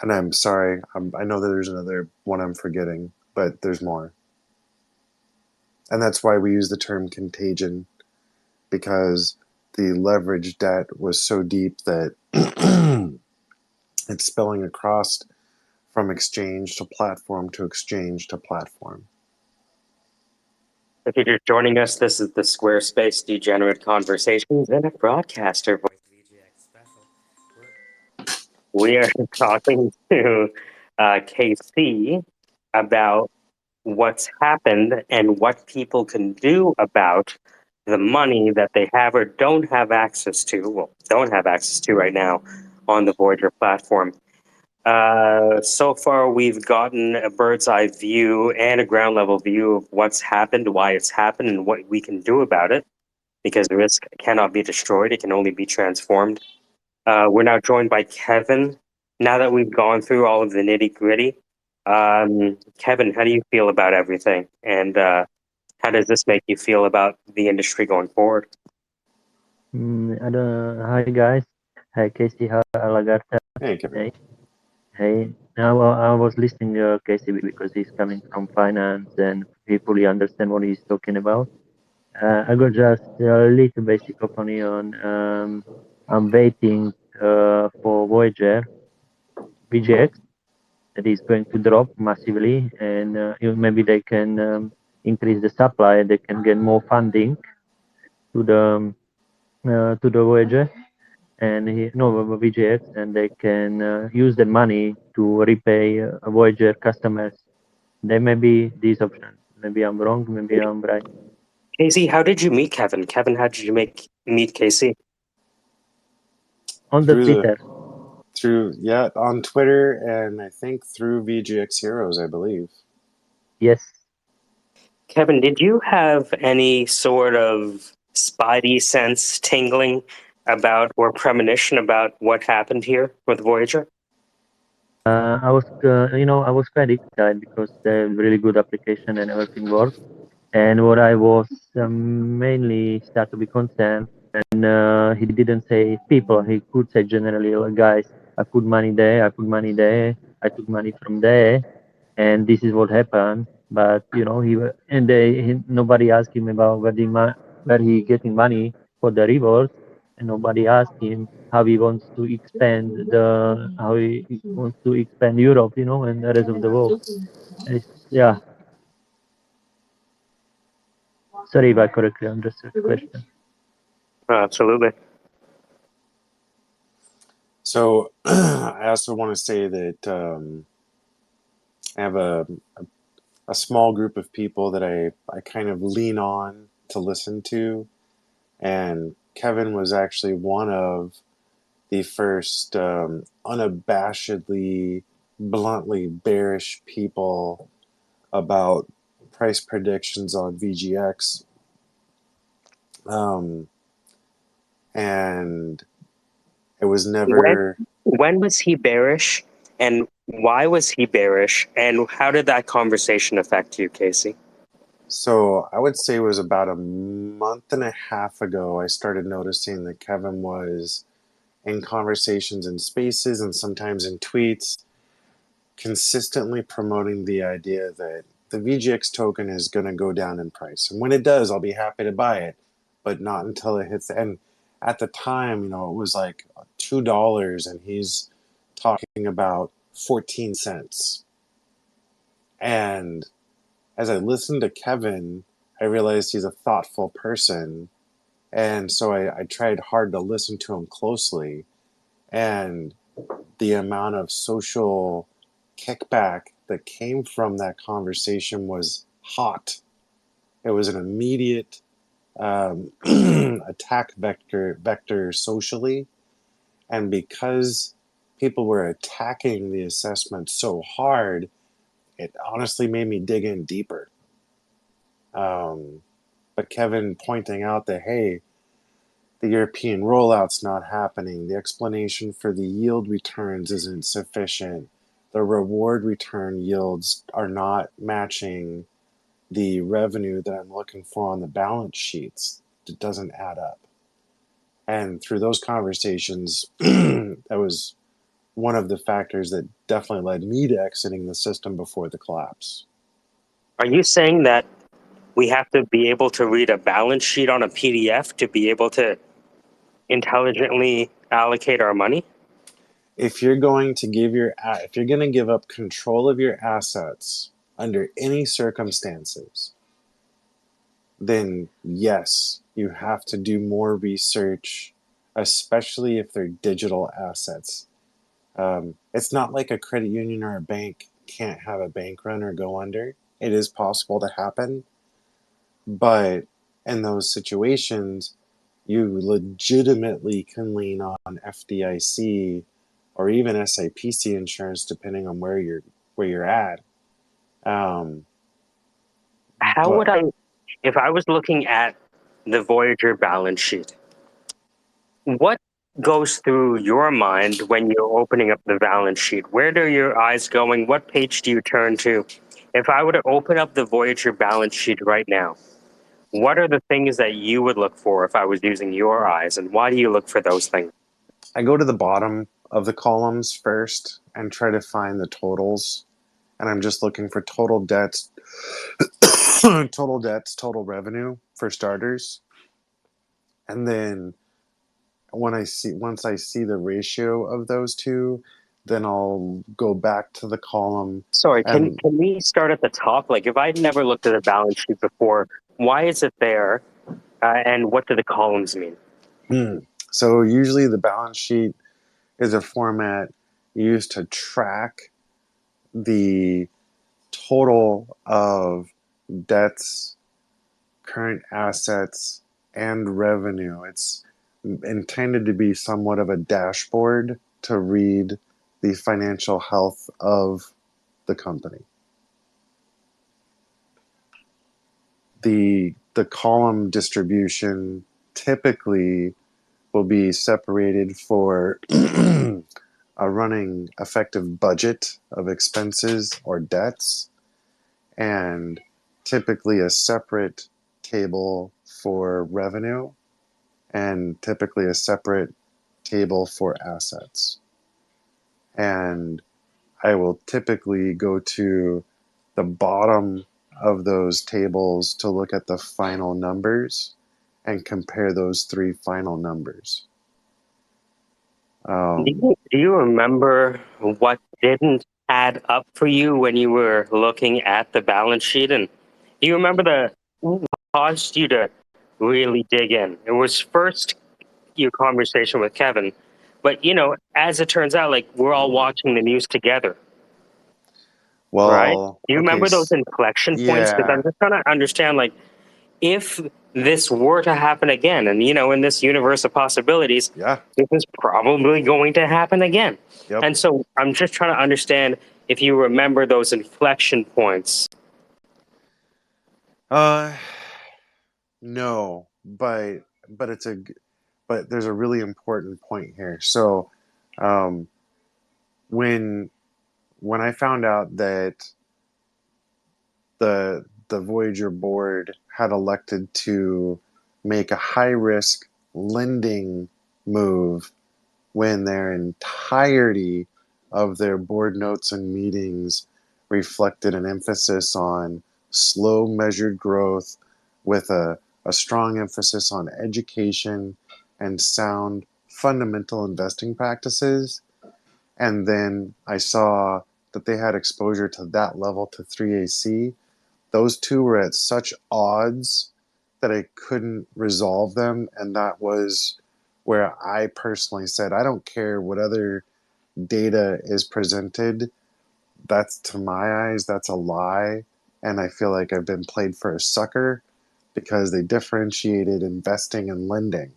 Speaker 2: I'm sorry, I know that there's another one I'm forgetting, but there's more. And that's why we use the term contagion, because the leverage debt was so deep that it's spilling across from exchange to platform to exchange to platform.
Speaker 1: If you're just joining us, this is the SquareSpace Degenerate Conversations and a broadcaster voice VGX special. We are talking to KC about what's happened and what people can do about the money that they have or don't have access to, well, don't have access to right now on the Voyager platform. So far, we've gotten a bird's eye view and a ground level view of what's happened, why it's happened, and what we can do about it. Because the risk cannot be destroyed, it can only be transformed. We're now joined by Kevin. Now that we've gone through all of the nitty gritty, Kevin, how do you feel about everything? And how does this make you feel about the industry going forward?
Speaker 3: Hi guys. Hi Casey. Hi Lagarta.
Speaker 2: Hey, Kevin.
Speaker 3: Hey. Now I was listening to Casey because he's coming from finance and he fully understand what he's talking about. I got just a little basic opinion. I'm waiting for Voyager VGX that is going to drop massively, and maybe they can increase the supply. They can get more funding to the Voyager and VGX, and they can use the money to repay Voyager customers. There may be these options. Maybe I'm wrong. Maybe I'm right.
Speaker 1: Casey, how did you meet Kevin? Kevin, how did you meet Casey?
Speaker 3: On the Twitter.
Speaker 2: On Twitter, and I think through VGX Heroes, I believe.
Speaker 3: Yes.
Speaker 1: Kevin, did you have any sort of spidey sense tingling about or premonition about what happened here with Voyager?
Speaker 3: I was quite excited because they're really good application and everything works. And what I was mainly start to be concerned, and he didn't say people, he could say generally, like, guys, I put money there, I put money there, I took money from there, and this is what happened. But nobody asked him about where he getting money for the rewards, and nobody asked him how he wants to expand Europe, and the rest of the world. Sorry if I correctly understood the question.
Speaker 1: Absolutely.
Speaker 2: So I also want to say that I have a small group of people that I kind of lean on to listen to. And Kevin was actually one of the first unabashedly, bluntly bearish people about price predictions on VGX. And it was
Speaker 1: When
Speaker 2: never.
Speaker 1: when was he bearish, and why was he bearish, and how did that conversation affect you, Casey?
Speaker 2: So I would say it was about a month and a half ago I started noticing that Kevin was in conversations in spaces and sometimes in tweets consistently promoting the idea that the VGX token is going to go down in price. And when it does, I'll be happy to buy it, but not until it hits. And at the time, it was like $2 and he's talking about 14 cents. And as I listened to Kevin, I realized he's a thoughtful person. And so I tried hard to listen to him closely. And the amount of social kickback that came from that conversation was hot. It was an immediate attack vector socially. And because people were attacking the assessment so hard, it honestly made me dig in deeper. But Kevin pointing out that, hey, the European rollout's not happening, the explanation for the yield returns isn't sufficient, the reward return yields are not matching the revenue that I'm looking for on the balance sheets. It doesn't add up. And through those conversations, that was one of the factors that definitely led me to exiting the system before the collapse.
Speaker 1: Are you saying that we have to be able to read a balance sheet on a PDF to be able to intelligently allocate our money?
Speaker 2: If you're going to give up control of your assets under any circumstances, then yes, you have to do more research, especially if they're digital assets. It's not like a credit union or a bank can't have a bank run or go under. It is possible to happen, but in those situations, you legitimately can lean on FDIC or even SIPC insurance, depending on where you're at. Um,
Speaker 1: How would
Speaker 2: but
Speaker 1: I, if I was looking at the Voyager balance sheet, what goes through your mind when you're opening up the balance sheet? Where are your eyes going? What page do you turn to? If I were to open up the Voyager balance sheet right now, what are the things that you would look for if I was using your eyes, and why do you look for those things?
Speaker 2: I go to the bottom of the columns first and try to find the totals, and I'm just looking for total debts, total revenue for starters, and then once I see the ratio of those two, then I'll go back to the column
Speaker 1: Sorry,
Speaker 2: and
Speaker 1: can we start at the top? Like, if I'd never looked at a balance sheet before, why is it there, and what do the columns mean?
Speaker 2: so usually the balance sheet is a format used to track the total of debts, current assets, and revenue. It's intended to be somewhat of a dashboard to read the financial health of the company. The column distribution typically will be separated for a running effective budget of expenses or debts, and typically a separate table for revenue, and typically a separate table for assets. And I will typically go to the bottom of those tables to look at the final numbers and compare those three final numbers.
Speaker 1: Do you remember what didn't add up for you when you were looking at the balance sheet? And do you remember what caused you to really dig in. It was first your conversation with Kevin, but as it turns out, like we're all watching the news together, right?
Speaker 2: Well,
Speaker 1: Do you
Speaker 2: okay,
Speaker 1: remember those inflection points? Because
Speaker 2: yeah,
Speaker 1: I'm just trying to understand, like, if this were to happen again, and in this universe of possibilities,
Speaker 2: yeah,
Speaker 1: this is probably going to happen again.
Speaker 2: yep.
Speaker 1: And so I'm just trying to understand if you remember those inflection points.
Speaker 2: Uh, no, but but there's a really important point here. So, um, when I found out that the Voyager board had elected to make a high risk lending move when their entirety of their board notes and meetings reflected an emphasis on slow measured growth with a strong emphasis on education and sound fundamental investing practices. And then I saw that they had exposure to that level to 3AC. Those two were at such odds that I couldn't resolve them. And that was where I personally said, I don't care what other data is presented. That's, to my eyes, that's a lie. And I feel like I've been played for a sucker because they differentiated investing and lending.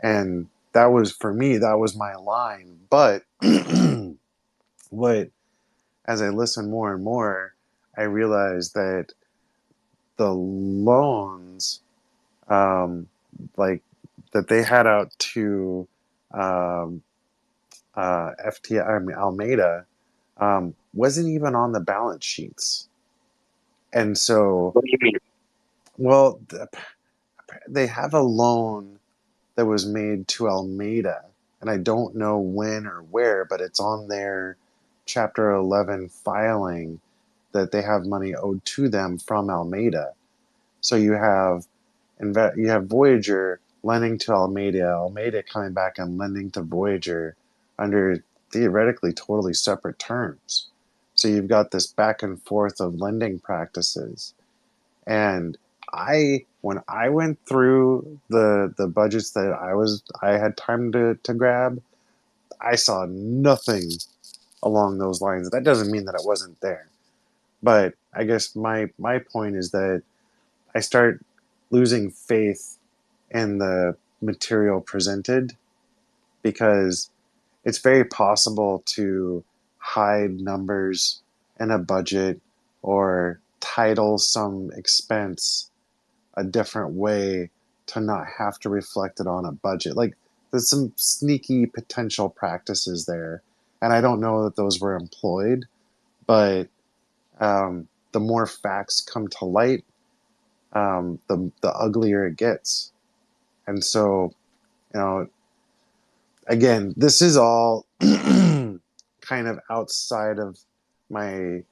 Speaker 2: And that was, for me, that was my line. But what, as I listen more and more, I realized that the loans, um, like that they had out to um, FTI, I mean Almeida, wasn't even on the balance sheets. And so,
Speaker 1: What do you mean?
Speaker 2: well, they have a loan that was made to Almeida, and I don't know when or where, but it's on their Chapter 11 filing that they have money owed to them from Almeida. So you have Voyager lending to Almeida, Almeida coming back and lending to Voyager under theoretically totally separate terms. So you've got this back and forth of lending practices. And when I went through the budgets that I had time to grab, I saw nothing along those lines. That doesn't mean that it wasn't there. But I guess my point is that I start losing faith in the material presented because it's very possible to hide numbers in a budget or title some expense a different way to not have to reflect it on a budget. Like there's some sneaky potential practices there. And I don't know that those were employed, but the more facts come to light, the uglier it gets. And so, you know, again, this is all kind of outside of my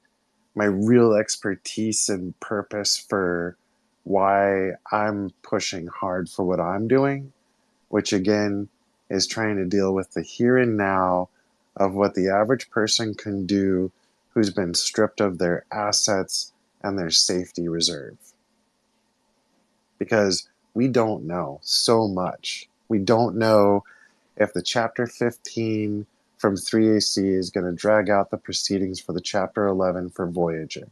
Speaker 2: real expertise and purpose for why I'm pushing hard for what I'm doing, which again is trying to deal with the here and now of what the average person can do who's been stripped of their assets and their safety reserve. Because we don't know so much. We don't know if the Chapter 15 from 3AC is going to drag out the proceedings for the Chapter 11 for Voyager.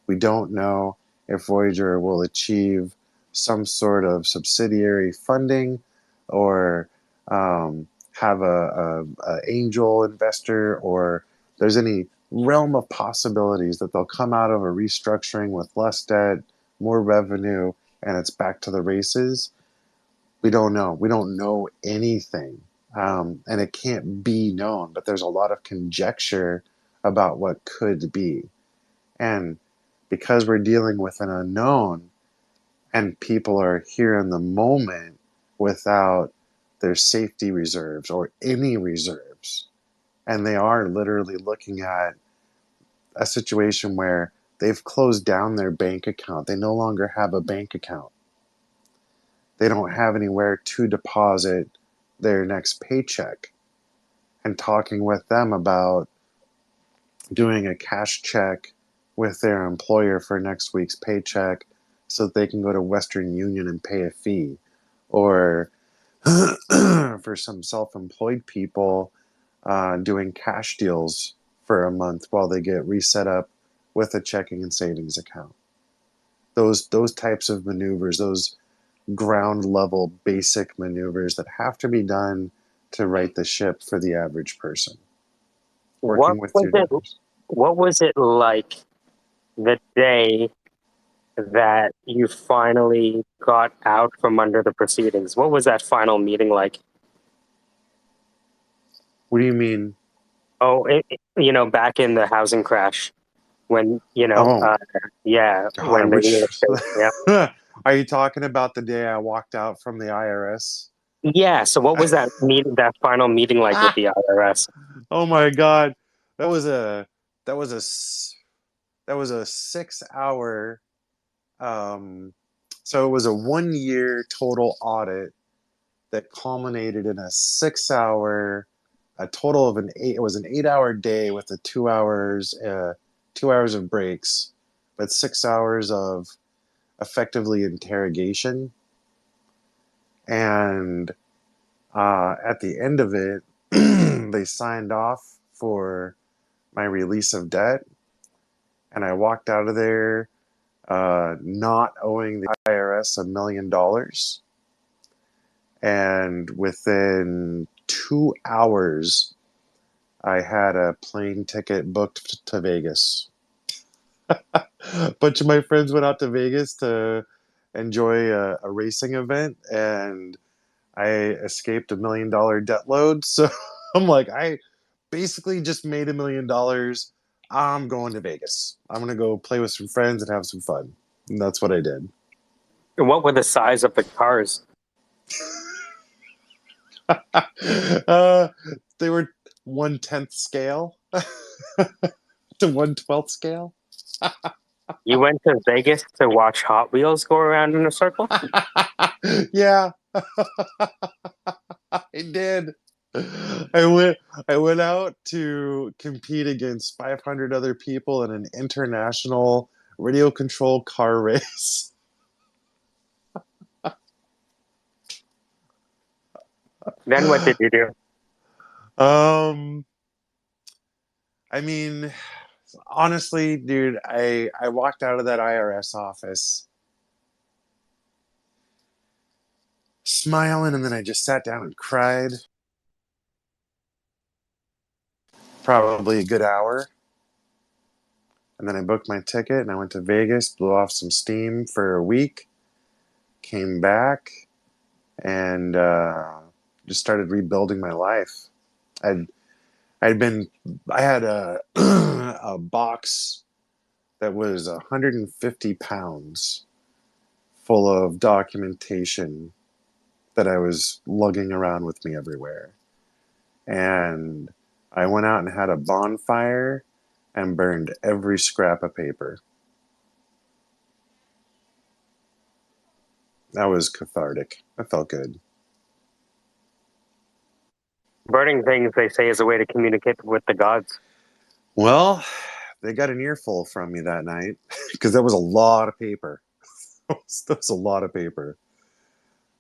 Speaker 2: We don't know if Voyager will achieve some sort of subsidiary funding or have a angel investor, or there's any realm of possibilities that they'll come out of a restructuring with less debt, more revenue, and it's back to the races. We don't know. We don't know anything. And it can't be known, but there's a lot of conjecture about what could be. And because we're dealing with an unknown and people are here in the moment without their safety reserves or any reserves, and they are literally looking at a situation where they've closed down their bank account, they no longer have a bank account, they don't have anywhere to deposit their next paycheck, and talking with them about doing a cash check with their employer for next week's paycheck so that they can go to Western Union and pay a fee. Or for some self-employed people, doing cash deals for a month while they get reset up with a checking and savings account. Those types of maneuvers, those ground level basic maneuvers that have to be done to right the ship for the average person
Speaker 1: What
Speaker 2: working with
Speaker 1: was
Speaker 2: your
Speaker 1: it?
Speaker 2: donors.
Speaker 1: What was it like the day that you finally got out from under the proceedings? What was that final meeting like?
Speaker 2: What do you mean?
Speaker 1: Oh, back in the housing crash when,
Speaker 2: Oh,
Speaker 1: yeah,
Speaker 2: God,
Speaker 1: when the real
Speaker 2: which
Speaker 1: estate, yeah.
Speaker 2: are you talking about the day I walked out from the IRS?
Speaker 1: Yeah, so what was that final meeting like with the IRS?
Speaker 2: Oh my God, that was a that was a s- that was a 6 hour. Um, so it was a 1 year total audit that culminated in a 6 hour, a total of an eight. It was an 8 hour day with the 2 hours, 2 hours of breaks, but 6 hours of effectively interrogation. And at the end of it, they signed off for my release of debt, and I walked out of there not owing the IRS $1 million. And within 2 hours, I had a plane ticket booked to Vegas. A bunch of my friends went out to Vegas to enjoy a racing event, and I escaped $1 million debt load. So I'm like, I basically just made $1 million. I'm going to Vegas. I'm going to go play with some friends and have some fun. And that's what I did.
Speaker 1: What were the size of the cars?
Speaker 2: uh, they were 1/10 scale to 1/12 scale.
Speaker 1: You went to Vegas to watch Hot Wheels go around in a circle?
Speaker 2: Yeah, I did. I went I went out to compete against 500 other people in an international radio controlled car race.
Speaker 1: Then what did you do?
Speaker 2: Um I mean, honestly, dude, I walked out of that IRS office smiling, and then I just sat down and cried probably a good hour. And then I booked my ticket and I went to Vegas, blew off some steam for a week, came back, and just started rebuilding my life. I'd I'd been I had a a box that was 150 pounds full of documentation that I was lugging around with me everywhere. And I went out and had a bonfire and burned every scrap of paper. That was cathartic. I felt good.
Speaker 1: Burning things, they say, is a way to communicate with the gods.
Speaker 2: Well, they got an earful from me that night because that was a lot of paper. That was a lot of paper.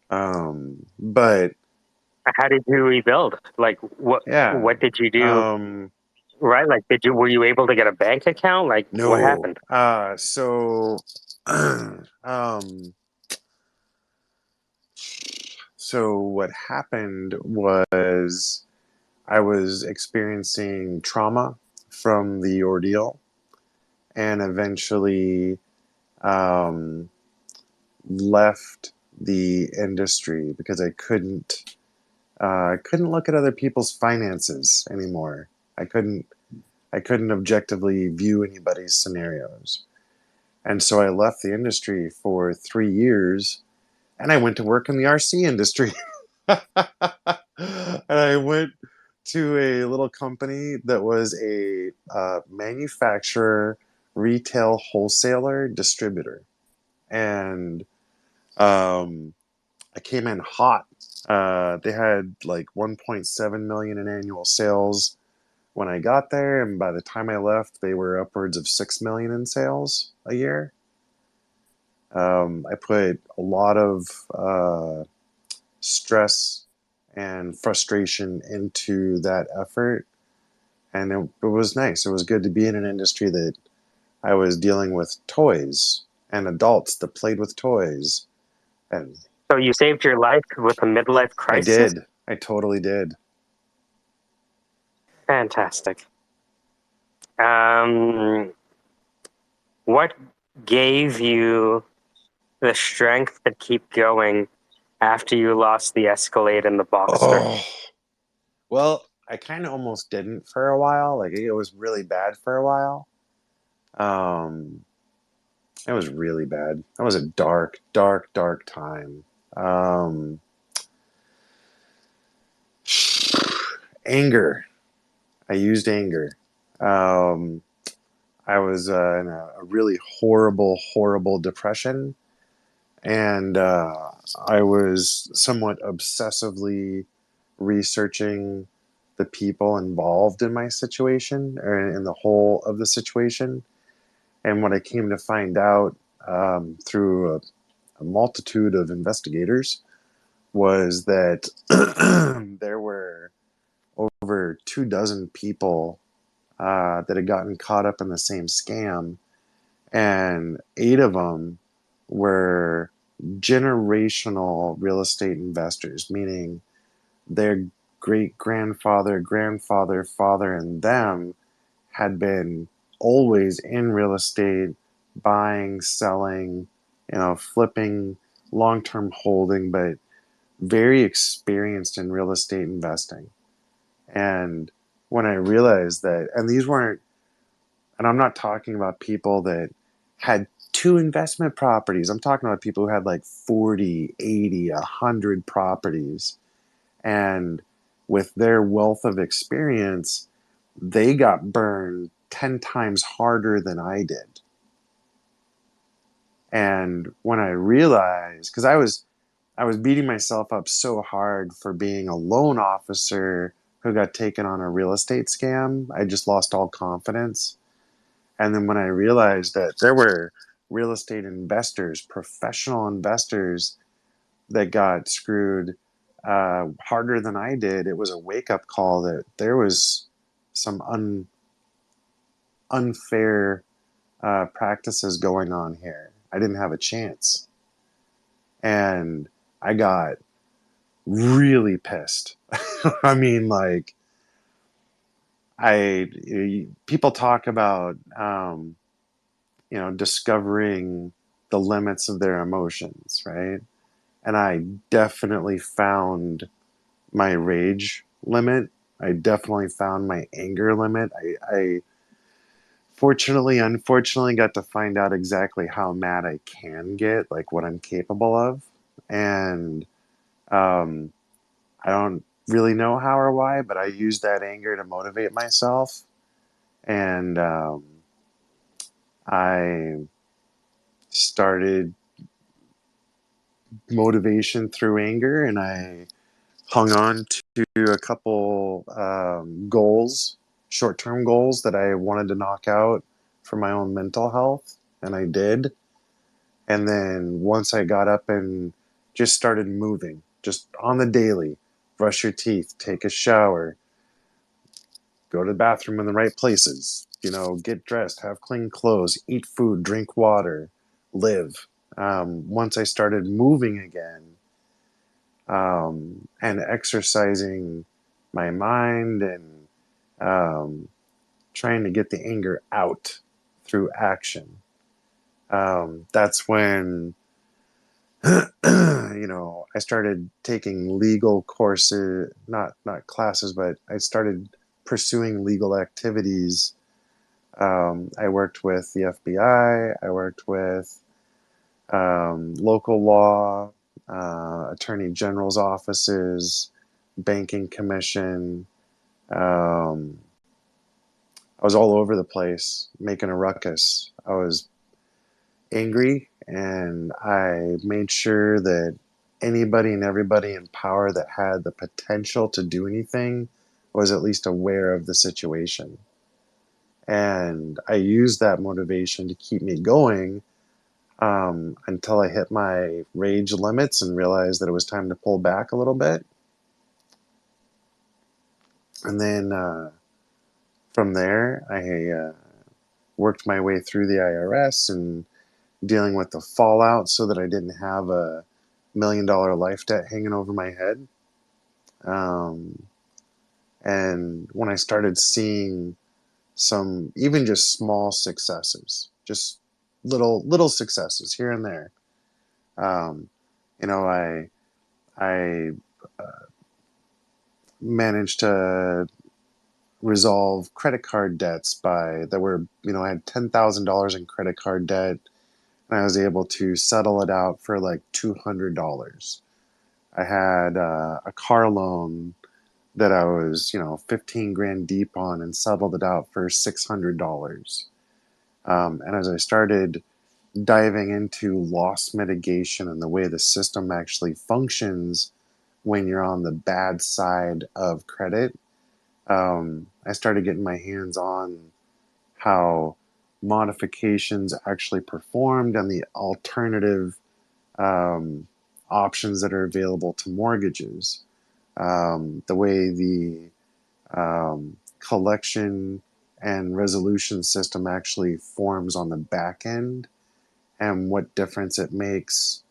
Speaker 2: But
Speaker 1: How did you rebuild? Like, what
Speaker 2: yeah,
Speaker 1: what did you do?
Speaker 2: um,
Speaker 1: Right? Like, were you able to get a bank account? Like, what
Speaker 2: no.
Speaker 1: happened?
Speaker 2: Um, so what happened was I was experiencing trauma from the ordeal, and eventually um, left the industry because I couldn't look at other people's finances anymore. I couldn't I couldn't objectively view anybody's scenarios. And so I left the industry for 3 years, and I went to work in the RC industry. And I went to a little company that was a manufacturer, retail, wholesaler, distributor. And I came in hot. They had like 1.7 million in annual sales when I got there, and by the time I left, they were upwards of 6 million in sales a year. I put a lot of stress and frustration into that effort, and it was nice. It was good to be in an industry that I was dealing with toys and adults that played with toys, and
Speaker 1: So you saved your life with a midlife
Speaker 2: I
Speaker 1: crisis?
Speaker 2: did. I totally did.
Speaker 1: Fantastic. Um, what gave you the strength to keep going after you lost the Escalade and the Boxster?
Speaker 2: Oh, well, I kind of almost didn't for a while. Like it was really bad for a while. Um, it was really bad. That was a dark, dark, dark time. Um, anger. I used anger. Um, I was in a really horrible, horrible depression, and I was somewhat obsessively researching the people involved in my situation or in the whole of the situation. And what I came to find out through a multitude of investigators was that there were over 2 dozen people that had gotten caught up in the same scam, and 8 of them were generational real estate investors, meaning their great grandfather, grandfather, father, and them had been always in real estate, buying, selling, flipping, long term holding, but very experienced in real estate investing. And when I realized that, and these weren't, and I'm not talking about people that had 2 investment properties. I'm talking about people who had like 40, 80, 100 properties. And with their wealth of experience, they got burned 10 times harder than I did. And when I realized, because I was beating myself up so hard for being a loan officer who got taken on a real estate scam, I just lost all confidence. And then when I realized that there were real estate investors, professional investors that got screwed harder than I did, it was a wake up call that there was some unfair practices going on here. I didn't have a chance. And I got really pissed. I mean, like, people talk about, discovering the limits of their emotions, right? And I definitely found my rage limit. I definitely found my anger limit. I fortunately, unfortunately, got to find out exactly how mad I can get, like what I'm capable of. And um, I don't really know how or why, but I use that anger to motivate myself. And I started motivation through anger, and I hung on to a couple goals, short term goals that I wanted to knock out for my own mental health, and I did. And then once I got up and just started moving, just on the daily, brush your teeth, take a shower, go to the bathroom in the right places, get dressed, have clean clothes, eat food, drink water, live. Once I started moving again, and exercising my mind and trying to get the anger out through action. That's when I started taking legal courses, not classes, but I started pursuing legal activities. I worked with the FBI. I worked with local law, attorney general's offices, banking commission. Um, I was all over the place making a ruckus. I was angry, and I made sure that anybody and everybody in power that had the potential to do anything was at least aware of the situation. And I used that motivation to keep me going. until I hit my rage limits and realized that it was time to pull back a little bit. And then from there, I worked my way through the IRS and dealing with the fallout so that I didn't have a $1 million life debt hanging over my head. And when I started seeing some, even just small successes, just little successes here and there, um, you know, I managed to resolve credit card debts by that were, I had $10,000 in credit card debt, and I was able to settle it out for like $200. I had a car loan that I was, 15 grand deep on and settled it out for $600. And as I started diving into loss mitigation and the way the system actually functions when you're on the bad side of credit, I started getting my hands on how modifications actually performed and the alternative um, options that are available to mortgages, the way the collection and resolution system actually forms on the back end, and what difference it makes,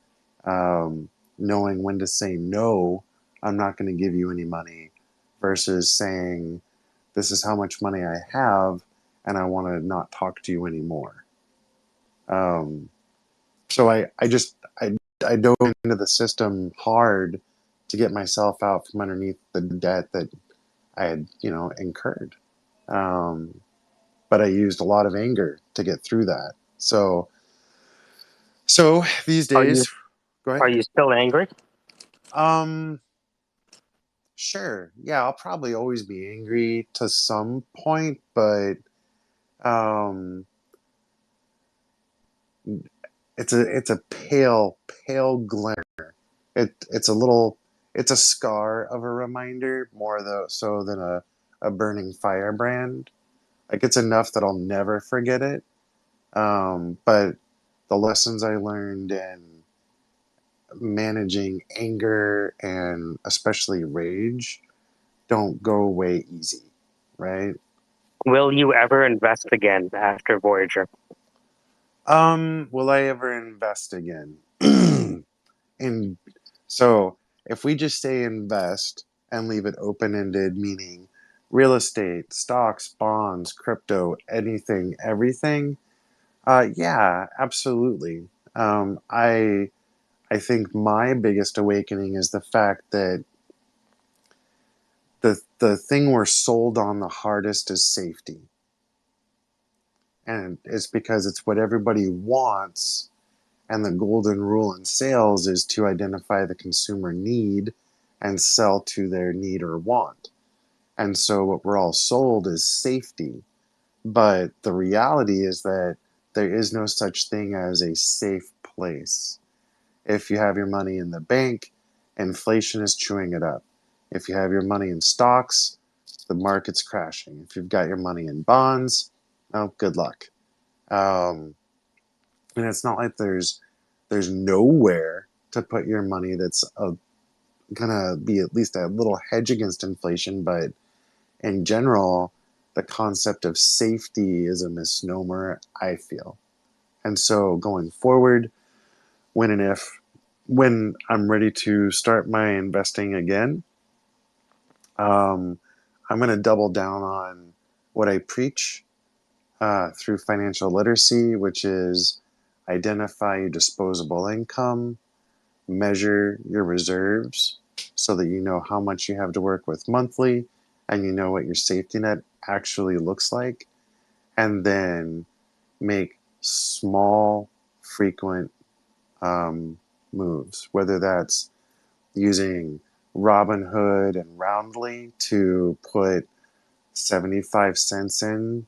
Speaker 2: knowing when to say no, I'm not going to give you any money, versus saying, this is how much money I have and I want to not talk to you anymore. Um, so I dove into the system hard to get myself out from underneath the debt that I had, incurred. Um, but I used a lot of anger to get through that. So these
Speaker 1: Are you
Speaker 2: days, go
Speaker 1: are
Speaker 2: ahead.
Speaker 1: you still angry?
Speaker 2: Um, sure. Yeah, I'll probably always be angry to some point, but um, it's a pale glimmer. It's a scar of a reminder more though so than a burning firebrand. Like, it's enough that I'll never forget it. But the lessons I learned in managing anger and especially rage don't go away easy, right?
Speaker 1: Will you ever invest again after Voyager?
Speaker 2: Will I ever invest again? And so if we just say invest and leave it open ended, meaning real estate, stocks, bonds, crypto, anything, everything, yeah, absolutely. I think my biggest awakening is the fact that the thing we're sold on the hardest is safety, and it's because it's what everybody wants. And the golden rule in sales is to identify the consumer need and sell to their need or want. And so what we're all sold is safety. But the reality is that there is no such thing as a safe place. If you have your money in the bank, inflation is chewing it up. If you have your money in stocks, the market's crashing. If you've got your money in bonds, oh, good luck. Um, and it's not like there's nowhere to put your money that's gonna be at least a little hedge against inflation. But in general, the concept of safety is a misnomer, I feel. And so going forward, when I'm ready to start my investing again, um, I'm going to double down on what I preach through financial literacy, which is identify your disposable income, measure your reserves so that you know how much you have to work with monthly and you know what your safety net actually looks like, and then make small, frequent um, moves, whether that's using Robinhood and Roundly to put 75 cents in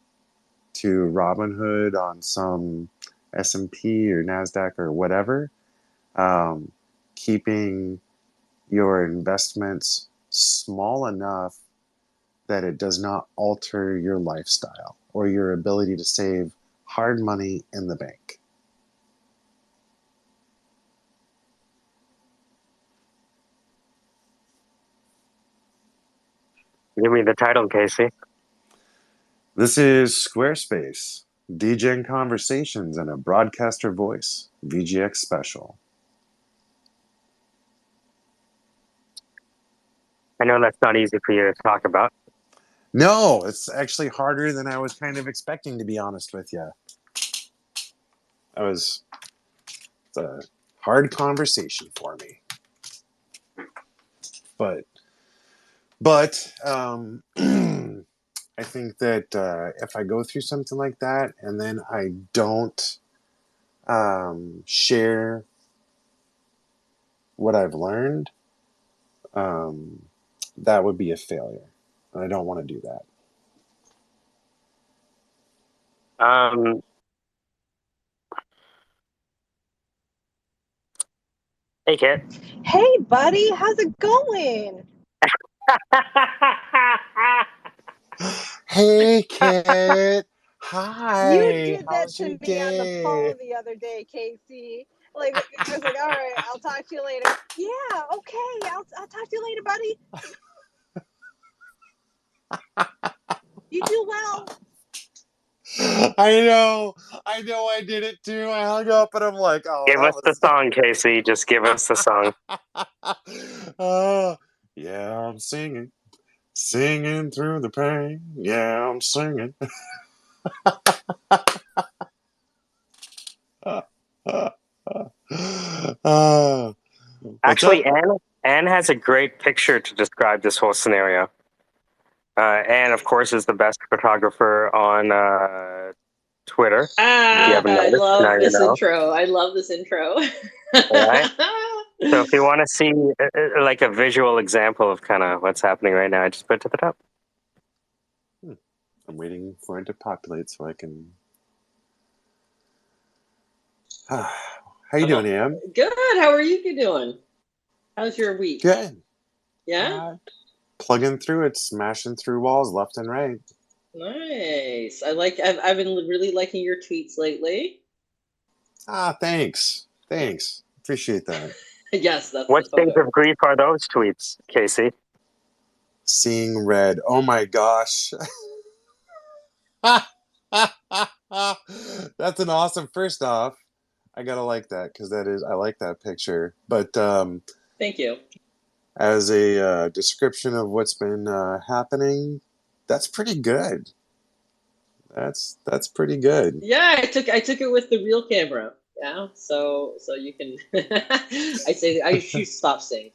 Speaker 2: to Robinhood on some S&P or NASDAQ or whatever, um, keeping your investments small enough that it does not alter your lifestyle or your ability to save hard money in the bank.
Speaker 1: Give me the title, Casey.
Speaker 2: This is SquareSpace, Degen Conversations and a Broadcaster Voice, VGX Special.
Speaker 1: I know that's not easy for you to talk about.
Speaker 2: No, it's actually harder than I was kind of expecting, to be honest with you. It's a hard conversation for me. But I think that if I go through something like that and then I don't share what I've learned, that would be a failure. And I don't want to do that.
Speaker 1: Hey, Kit.
Speaker 4: Hey, buddy, how's it going?
Speaker 2: Hey, Kit. Hi.
Speaker 4: You did that
Speaker 2: How's
Speaker 4: to
Speaker 2: your
Speaker 4: me on the
Speaker 2: day?
Speaker 4: phone the other day, Casey. Like, I was like, all right, I'll talk to you later. Yeah, okay, I'll talk to you later, buddy. You do well.
Speaker 2: I know I did it too. I hung up and I'm like, oh,
Speaker 1: Give us the song, Casey. Just give us the song.
Speaker 2: Yeah, I'm singing through the pain. Yeah, I'm singing.
Speaker 1: Actually, Anne has a great picture to describe this whole scenario. Anne, of course, is the best photographer on Twitter.
Speaker 2: Yeah.
Speaker 5: I love this intro. I love this intro.
Speaker 1: Right? So if you want to see like a visual example of kind of what's happening right now, I just put it to the top.
Speaker 2: I'm waiting for it to populate so I can. How you doing, Am?
Speaker 5: Good. How are you doing? How's your week?
Speaker 2: Good.
Speaker 5: Yeah.
Speaker 2: Plugging through it, smashing through walls left and right.
Speaker 5: Nice. I've been really liking your tweets lately.
Speaker 2: Thanks. Appreciate that.
Speaker 5: Yes, that's
Speaker 1: What
Speaker 5: the
Speaker 1: stage
Speaker 5: photo.
Speaker 1: of grief are those tweets, Casey?
Speaker 2: Seeing red. Oh my gosh. That's an awesome. First off, I gotta like that because I like that picture. But
Speaker 5: Thank you.
Speaker 2: As a description of what's been happening, that's pretty good. That's pretty good.
Speaker 5: Yeah, I took it with the real camera. Yeah, so you can. I should stop saying,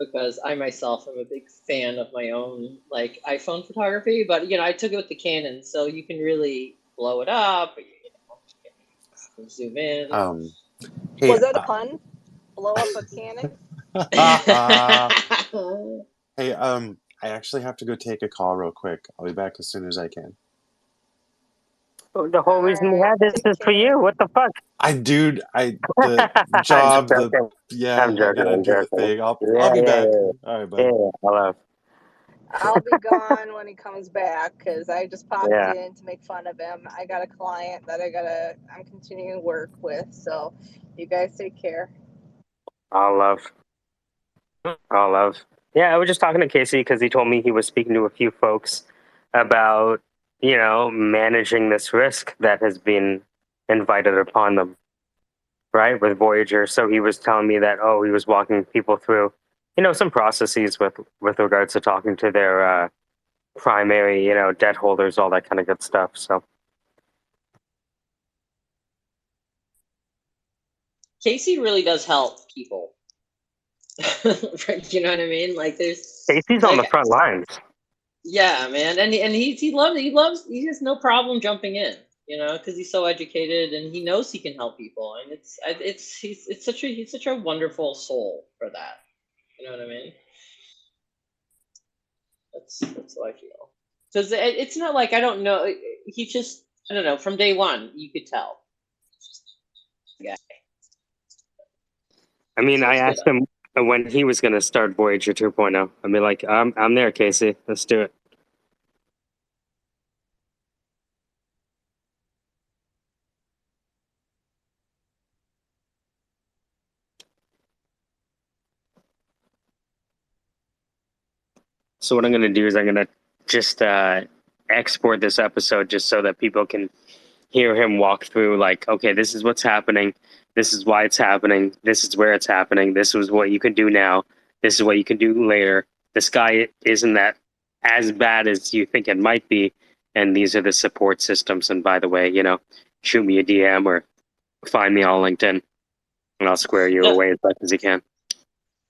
Speaker 5: because I myself am a big fan of my own like iPhone photography, but I took it with the Canon, so you can really blow it up. Zoom in.
Speaker 2: Hey,
Speaker 4: Was that a pun? Blow up a cannon?
Speaker 2: Hey, I actually have to go take a call real quick. I'll be back as soon as I can.
Speaker 1: The whole reason we had this is for you. What the fuck?
Speaker 2: The job,
Speaker 1: I'm joking.
Speaker 2: I gotta do the thing. I'll be back. All right, bud.
Speaker 1: Yeah, hello.
Speaker 4: I'll be gone when he comes back because I just popped in to make fun of him. I got a client that I'm continuing work with, so you guys take care.
Speaker 1: All love. Yeah, I was just talking to Casey because he told me he was speaking to a few folks about, managing this risk that has been invited upon them, right, with Voyager. So he was telling me that, he was walking people through, some processes with regards to talking to their primary, debt holders, all that kind of good stuff. So
Speaker 5: Casey really does help people. You know what I mean? Like
Speaker 1: Casey's on the front lines.
Speaker 5: Yeah, man, and he has no problem jumping in, because he's so educated and he knows he can help people, and he's such a wonderful soul for that. You know what I mean? That's how I feel. Because it's not like I don't know. He just, I don't know. From day one, you could tell. Yeah.
Speaker 1: I mean, I asked him when he was going to start Voyager 2.0. I mean, like, I'm there, Casey. Let's do it. So what I'm going to do is I'm going to just export this episode just so that people can hear him walk through, like, okay, this is what's happening. This is why it's happening. This is where it's happening. This is what you can do now. This is what you can do later. The sky isn't that as bad as you think it might be. And these are the support systems. And by the way, shoot me a DM or find me on LinkedIn and I'll square you away as best as you can.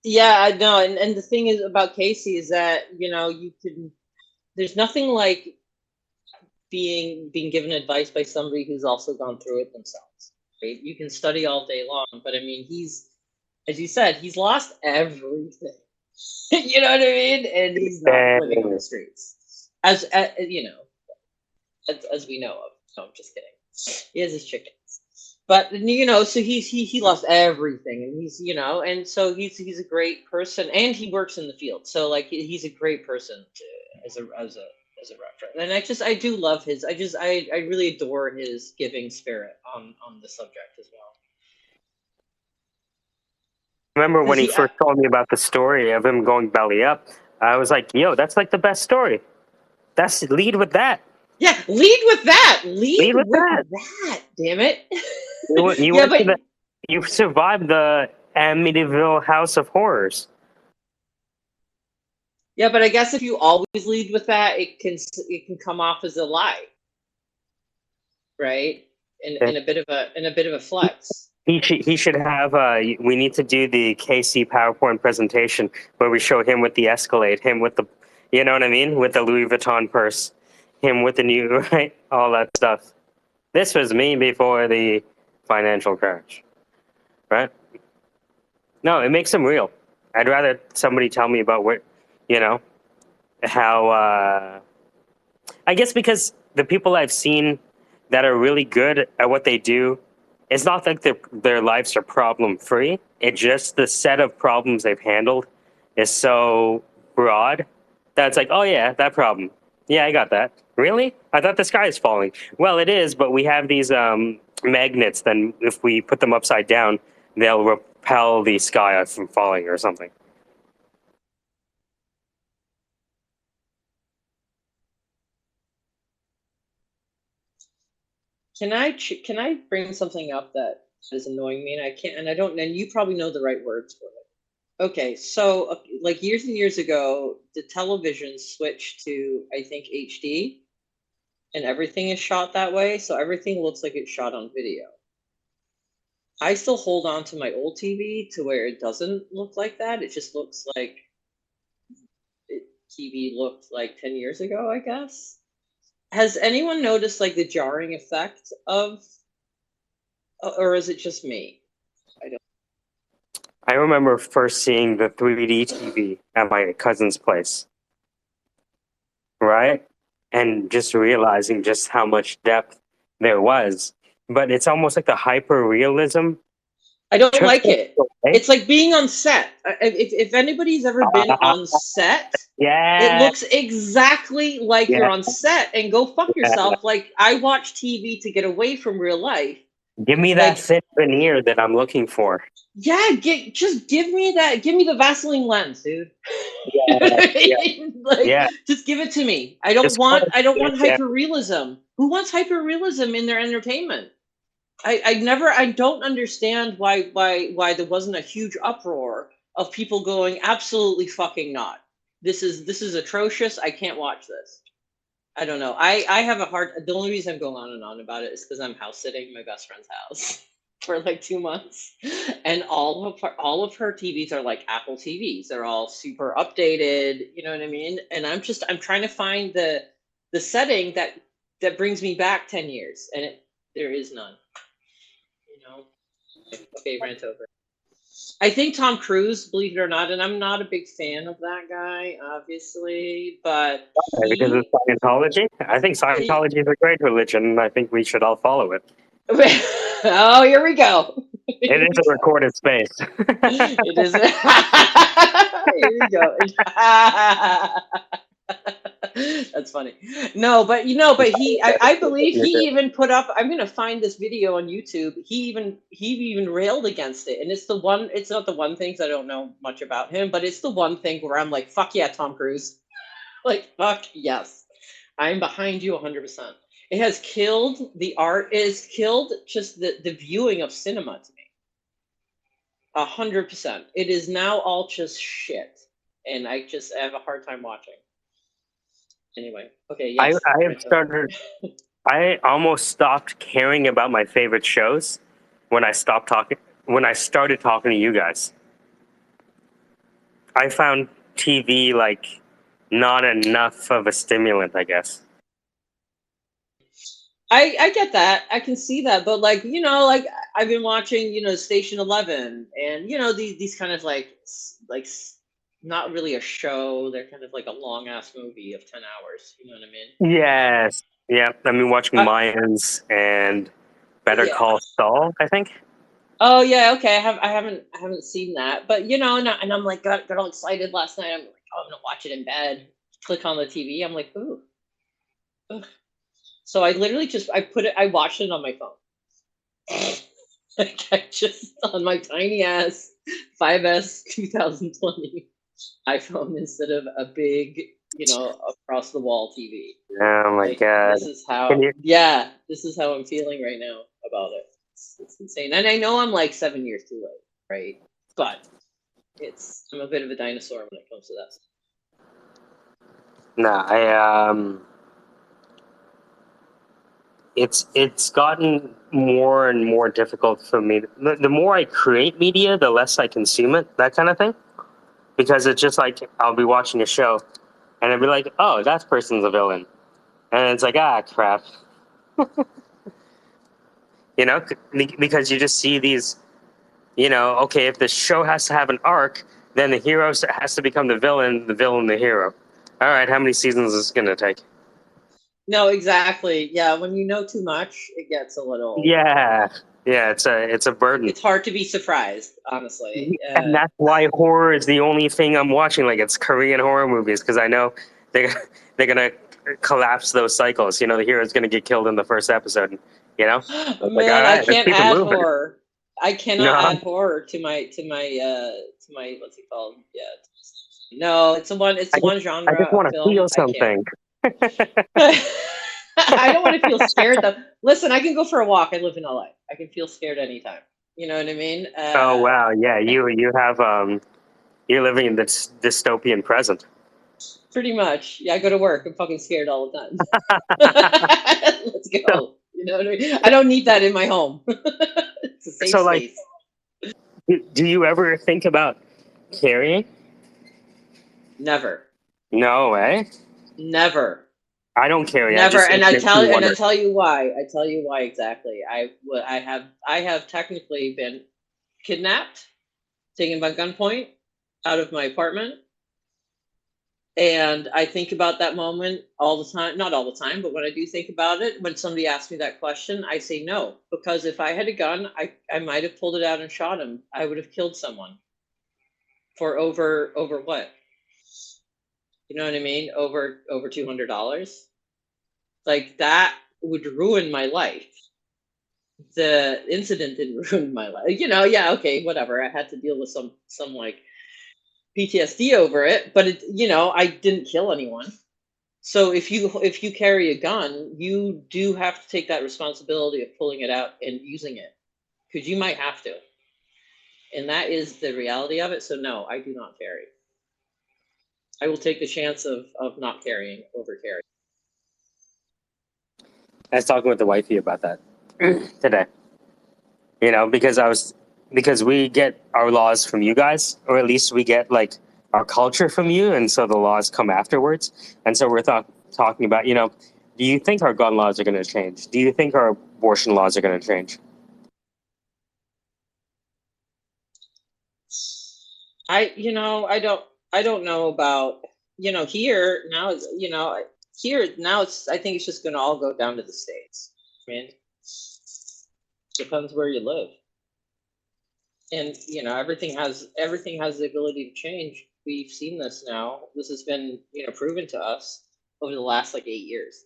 Speaker 5: Yeah, I know. And the thing is about Casey is that, there's nothing like being given advice by somebody who's also gone through it themselves. Right? You can study all day long, but I mean, he's, as you said, he's lost everything. You know what I mean? And he's not living on the streets, as we know of. No, I'm just kidding. He has his chickens, but so he lost everything, and he's and so he's a great person, and he works in the field, so like he's a great person as a reference. And I do love his. I really adore his giving spirit on the subject as well.
Speaker 1: Remember when he first told me about the story of him going belly up, I was like, yo, that's like the best story. Lead with that.
Speaker 5: Yeah, lead with that. Lead with that. Damn it.
Speaker 1: You survived the Amityville House of Horrors.
Speaker 5: Yeah, but I guess if you always lead with that, it can come off as a lie, right? In a bit of a flex.
Speaker 1: He should have. We need to do the KC PowerPoint presentation where we show him with the Escalade, him with the, you know what I mean, with the Louis Vuitton purse, him with the new, right, all that stuff. This was me before the financial crash, right? No, it makes him real. I'd rather somebody tell me about what, how. I guess because the people I've seen that are really good at what they do, it's not like their lives are problem free. It's just the set of problems they've handled is so broad that it's like, oh yeah, that problem. Yeah, I got that. Really? I thought the sky is falling. Well, it is, but we have these magnets. Then if we put them upside down, they'll repel the sky from falling or something.
Speaker 5: Can I bring something up that is annoying me, and I can't, and I don't, and you probably know the right words for it. Okay, so like years and years ago, the television switched to, I think, HD, and everything is shot that way, so everything looks like it's shot on video. I still hold on to my old TV to where it doesn't look like that. It just looks like TV looked like 10 years ago, I guess. Has anyone noticed like the jarring effect of, or is it just me?
Speaker 1: I remember first seeing the 3D TV at my cousin's place, right? And just realizing just how much depth there was. But it's almost like the hyper-realism.
Speaker 5: I don't like it. It's like being on set. If anybody's ever been on set, it looks exactly like you're on set, and go fuck yourself. Like, I watch TV to get away from real life.
Speaker 1: Give me that thin veneer that I'm looking for.
Speaker 5: Yeah, just give me that. Give me the Vaseline lens, dude. Just give it to me. I don't want hyperrealism. Who wants hyperrealism in their entertainment? I don't understand why there wasn't a huge uproar of people going absolutely fucking not. This is atrocious. I can't watch this. I don't know. I have a hard. The only reason I'm going on and on about it is because I'm house sitting my best friend's house for like 2 months, and all of her TVs are like Apple TVs. They're all super updated. You know what I mean? And I'm trying to find the setting that brings me back 10 years, and there is none. Okay, rant over. I think Tom Cruise, believe it or not, and I'm not a big fan of that guy, obviously, but
Speaker 1: because of Scientology. I think Scientology is a great religion, and I think we should all follow it.
Speaker 5: Oh, here we go.
Speaker 1: It is a recorded space.
Speaker 5: It is. Here we go. That's funny. No, but I believe he even put up. I'm gonna find this video on YouTube. He even railed against it, and it's not the one thing, because I don't know much about him, but it's the one thing where I'm like, fuck yeah, Tom Cruise. Like, fuck yes. I'm behind you 100%. It has killed the art. It has killed just the viewing of cinema to me. 100%. It is now all just shit. And I just have a hard time watching. Anyway, okay,
Speaker 1: I
Speaker 5: yes.
Speaker 1: I have started. I almost stopped caring about my favorite shows when I stopped talking. When I started talking to you guys, I found TV like not enough of a stimulant, I guess.
Speaker 5: I get that. I can see that. But like, like I've been watching, Station 11 and, these kind of not really a show. They're kind of like a long ass movie of 10 hours. You know what I mean?
Speaker 1: Yes. Yeah. I mean, watching
Speaker 5: Uh,
Speaker 1: Mayans and Better
Speaker 5: yeah.
Speaker 1: Call Saul, I think.
Speaker 5: Oh yeah, okay. I haven't seen that, but and I'm like got all excited last night. I'm like, oh, I'm gonna watch it in bed. Click on the TV. I'm like, ooh. Ugh. So I literally I watched it on my phone. Like I just on my tiny ass 5S 2020 iPhone instead of a big, across the wall TV.
Speaker 1: Oh my
Speaker 5: Like
Speaker 1: god!
Speaker 5: this is
Speaker 1: Can
Speaker 5: how,
Speaker 1: you?
Speaker 5: yeah, this is how I'm feeling right now about it. It's insane, and I know I'm like 7 years too late, right? But I'm a bit of a dinosaur when it comes to that.
Speaker 1: No, it's gotten more and more difficult for me. The more I create media, the less I consume it. That kind of thing. Because it's just like I'll be watching a show, and I'll be like, "Oh, that person's a villain," and it's like, "Ah, crap." Because you just see these. Okay, if the show has to have an arc, then the hero has to become the villain the hero. All right, how many seasons is this gonna take?
Speaker 5: No, exactly. Yeah, when you know too much, it gets a little.
Speaker 1: Yeah, it's a burden.
Speaker 5: It's hard to be surprised, honestly.
Speaker 1: And that's why horror is the only thing I'm watching. Like it's Korean horror movies because I know they they're gonna collapse those cycles. The hero's gonna get killed in the first episode. It's like, all
Speaker 5: Man, I
Speaker 1: right, let's
Speaker 5: can't
Speaker 1: keep it
Speaker 5: add
Speaker 1: moving.
Speaker 5: horror. I cannot
Speaker 1: No,
Speaker 5: add horror to my what's it called? Yeah. No, it's the one. It's the one
Speaker 1: I
Speaker 5: genre
Speaker 1: just
Speaker 5: of
Speaker 1: want to
Speaker 5: film
Speaker 1: feel
Speaker 5: I can't.
Speaker 1: something.
Speaker 5: I don't want to feel scared though. Listen, I can go for a walk. I live in LA. I can feel scared anytime. You know what I mean?
Speaker 1: Oh wow, yeah, you have you're living in this dystopian present.
Speaker 5: Pretty much. Yeah, I go to work. I'm fucking scared all the time. Let's
Speaker 1: So,
Speaker 5: go. You know what I mean? I don't need that in my home. It's a safe
Speaker 1: so like,
Speaker 5: space.
Speaker 1: do you ever think about carrying?
Speaker 5: Never.
Speaker 1: No, eh?
Speaker 5: Never.
Speaker 1: I don't carry.
Speaker 5: Never.
Speaker 1: It
Speaker 5: And I
Speaker 1: makes me wonder.
Speaker 5: tell you why. I tell you why exactly. I have technically been kidnapped, taken by gunpoint out of my apartment. And I think about that moment all the time. Not all the time, but when I do think about it, when somebody asks me that question, I say no. Because if I had a gun, I might have pulled it out and shot him. I would have killed someone for over what? You know what I mean? Over $200. Like that would ruin my life. The incident didn't ruin my life. Yeah, okay, whatever. I had to deal with some like PTSD over it, but I didn't kill anyone. So if you carry a gun, you do have to take that responsibility of pulling it out and using it, because you might have to, and that is the reality of it. So no, I do not carry. I will take the chance of not carrying over carrying.
Speaker 1: I was talking with the wifey about that today. Because we get our laws from you guys, or at least we get like our culture from you, and so the laws come afterwards. And so we're talking about, do you think our gun laws are going to change? Do you think our abortion laws are going to change?
Speaker 5: I don't know about, here now, here now I think it's just going to all go down to the states. I mean, depends where you live. And everything has the ability to change. We've seen this now. This has been proven to us over the last like 8 years.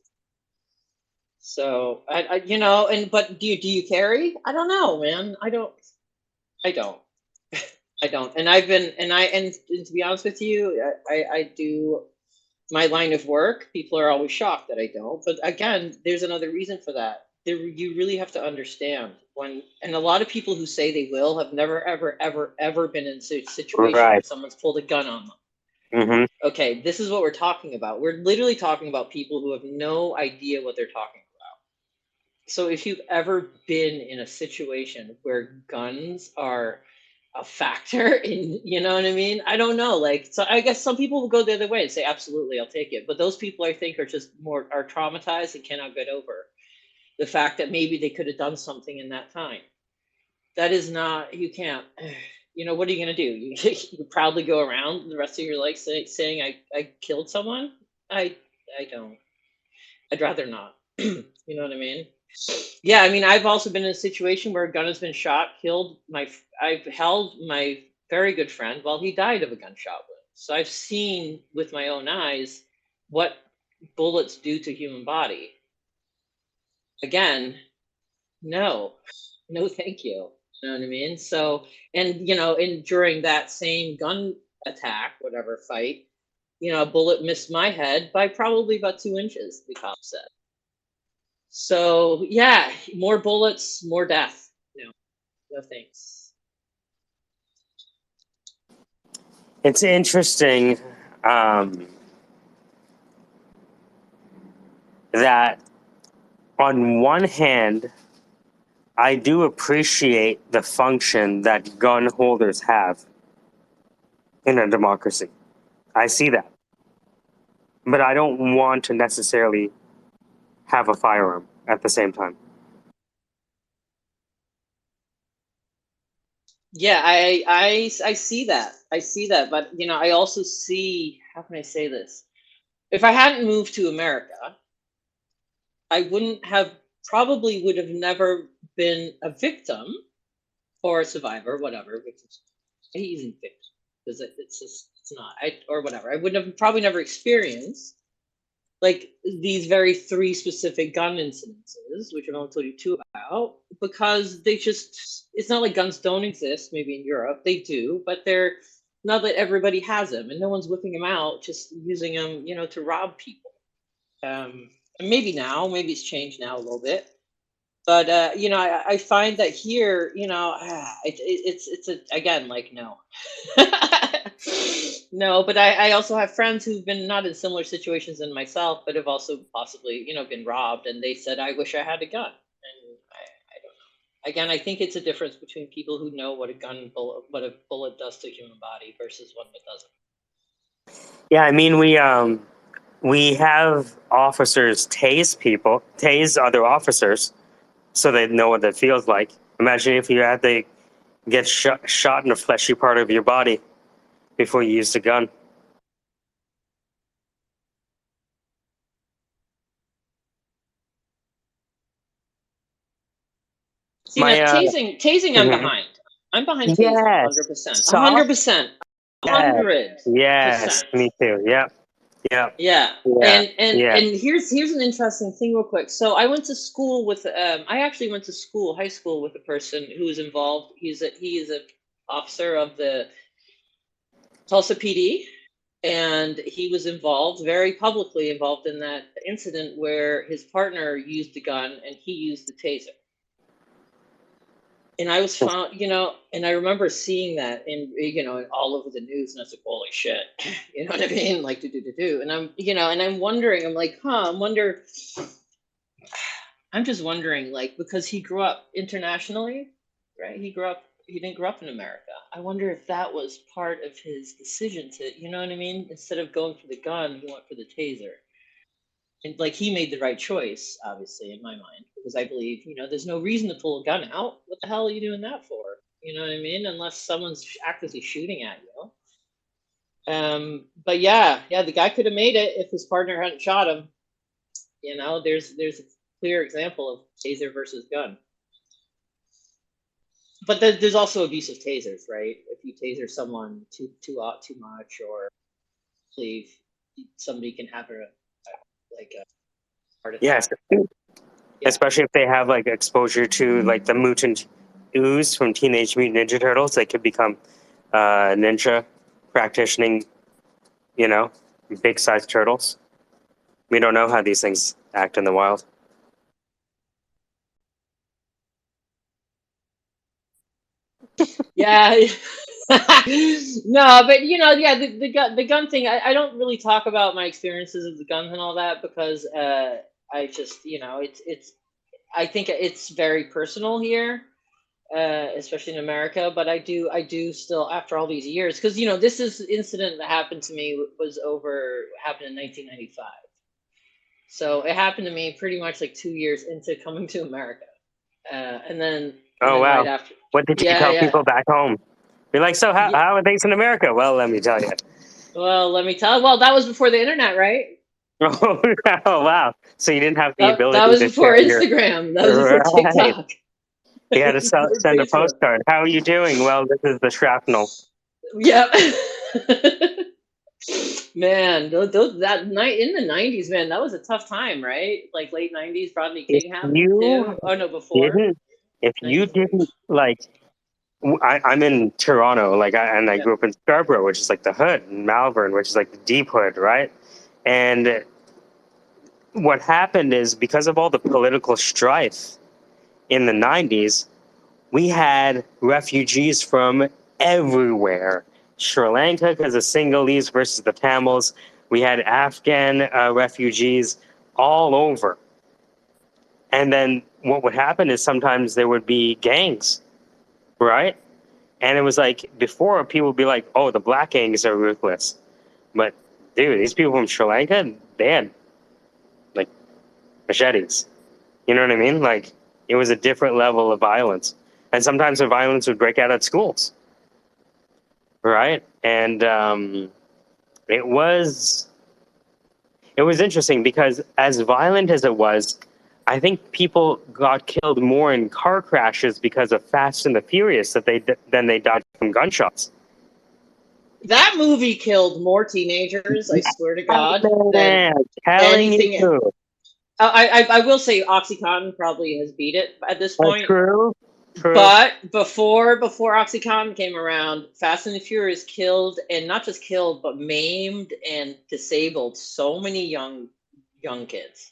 Speaker 5: So but do you carry? I don't know, man. I don't. I don't. And to be honest with you, I do my line of work, people are always shocked that I don't. But again, there's another reason for that. You really have to understand and a lot of people who say they will have never, ever, ever, ever been in a situation where
Speaker 1: Right.
Speaker 5: someone's pulled a gun on them.
Speaker 1: Mm-hmm.
Speaker 5: Okay, this is what we're talking about. We're literally talking about people who have no idea what they're talking about. So if you've ever been in a situation where guns are a factor in, you know what I mean? I don't know. Like, so I guess some people will go the other way and say, absolutely, I'll take it. But those people I think are just are traumatized and cannot get over the fact that maybe they could have done something in that time. That is not, you can't, you know, what are you going to do? You proudly go around the rest of your life saying I killed someone? I don't. I'd rather not. You know what I mean? Yeah, I mean, I've also been in a situation where a gun has been shot, killed I've held my very good friend while he died of a gunshot wound. So I've seen with my own eyes what bullets do to human body. Again, no, thank you. You know what I mean? So, and you know, during that same gun attack, whatever fight, you know, a bullet missed my head by probably about 2 inches, the cop said. So yeah, more bullets, more death. No thanks.
Speaker 1: It's interesting that on one hand, I do appreciate the function that gun holders have in a democracy. I see that. But I don't want to necessarily have a firearm at the same time.
Speaker 5: Yeah, I see that. I see that, but you know, I also see, how can I say this? If I hadn't moved to America, I probably would have never been a victim or a survivor, whatever. Using victim because it's not, or whatever. I would have probably never experienced like these very 3 specific gun incidences, which I've only told you 2 about, because it's not like guns don't exist. Maybe in Europe they do, but they're not that everybody has them, and no one's whipping them out, just using them, you know, to rob people. And maybe it's changed now a little bit, but you know, I find that here, you know, it's again, like, no. No, but I also have friends who've been not in similar situations than myself, but have also possibly, you know, been robbed, and they said, I wish I had a gun. And I don't know. Again, I think it's a difference between people who know what what a bullet does to a human body versus one that doesn't.
Speaker 1: Yeah, I mean, we have officers tase other officers, so they know what that feels like. Imagine if you had to get shot in a fleshy part of your body before you used a gun.
Speaker 5: See, now tasing, I'm behind. I'm behind tasing,
Speaker 1: Yes,
Speaker 5: 100%.
Speaker 1: soft.
Speaker 5: 100%.
Speaker 1: Yes,
Speaker 5: 100%.
Speaker 1: yes, me too. Yep, yep,
Speaker 5: Yeah.
Speaker 1: yeah, yeah.
Speaker 5: And here's an interesting thing real quick. So I went to school with I actually went to high school with a person who was involved. He is a officer of the Tulsa PD, and he was very publicly involved in that incident where his partner used the gun and he used the taser. And I was found, you know, and I remember seeing that you know, all over the news, and I was like, holy shit, you know what I mean? Like, do. And I'm wondering, I'm just wondering, like, because he grew up internationally, right? He didn't grow up in America. I wonder if that was part of his decision to, you know what I mean? Instead of going for the gun, he went for the taser. And like, he made the right choice, obviously, in my mind, because I believe, you know, there's no reason to pull a gun out. What the hell are you doing that for? You know what I mean? Unless someone's actively shooting at you. But yeah, the guy could have made it if his partner hadn't shot him. You know, there's a clear example of taser versus gun. But there's also abusive tasers, right? If you taser someone too much, or believe somebody can have a heart attack.
Speaker 1: Yes, especially if they have like exposure to like the mutant ooze from Teenage Mutant Ninja Turtles, they could become ninja practicing, you know, big-sized turtles. We don't know how these things act in the wild.
Speaker 5: Yeah. No, but yeah, the gun thing. I don't really talk about my experiences of the guns and all that because I just it's I think it's very personal here, especially in America. But I do still, after all these years, because this incident that happened to me happened in 1995. So it happened to me pretty much like 2 years into coming to America, and then
Speaker 1: Oh, wow.
Speaker 5: right after.
Speaker 1: What did you
Speaker 5: Yeah,
Speaker 1: tell
Speaker 5: yeah.
Speaker 1: people back home? You're like, so how are things in America? Well, let me tell you.
Speaker 5: Well, let me tell. Well, that was before the internet, right?
Speaker 1: Oh, wow. So you didn't have the
Speaker 5: That
Speaker 1: ability
Speaker 5: was
Speaker 1: to
Speaker 5: before
Speaker 1: share your...
Speaker 5: Instagram. That was before
Speaker 1: Right.
Speaker 5: TikTok.
Speaker 1: You had to
Speaker 5: Before
Speaker 1: send a
Speaker 5: Facebook.
Speaker 1: postcard. How are you doing? Well, this is the shrapnel.
Speaker 5: Yep. Man, that night in the 90s, man, that was a tough time, right? Like late 90s, Rodney
Speaker 1: If
Speaker 5: King happened
Speaker 1: you
Speaker 5: too. Oh no, before.
Speaker 1: if you
Speaker 5: 93.
Speaker 1: didn't, like, I'm in Toronto, like, I grew up in Scarborough, which is like the hood, and Malvern, which is like the deep hood, right? And what happened is, because of all the political strife in the 90s, we had refugees from everywhere. Sri Lanka, because of Sinhalese versus the Tamils. We had Afghan refugees all over. And then what would happen is sometimes there would be gangs, right? And it was like, before, people would be like, oh, the black gangs are ruthless. But, dude, these people from Sri Lanka, they had, like, machetes. You know what I mean? Like, it was a different level of violence. And sometimes the violence would break out at schools, right? And it was interesting because, as violent as it was, I think people got killed more in car crashes because of Fast and the Furious than they died from gunshots.
Speaker 5: That movie killed more teenagers, I swear to God, than
Speaker 1: Telling
Speaker 5: anything.
Speaker 1: you.
Speaker 5: I will say OxyContin probably has beat it at this point.
Speaker 1: True.
Speaker 5: But before OxyContin came around, Fast and the Furious killed, and not just killed, but maimed and disabled so many young kids.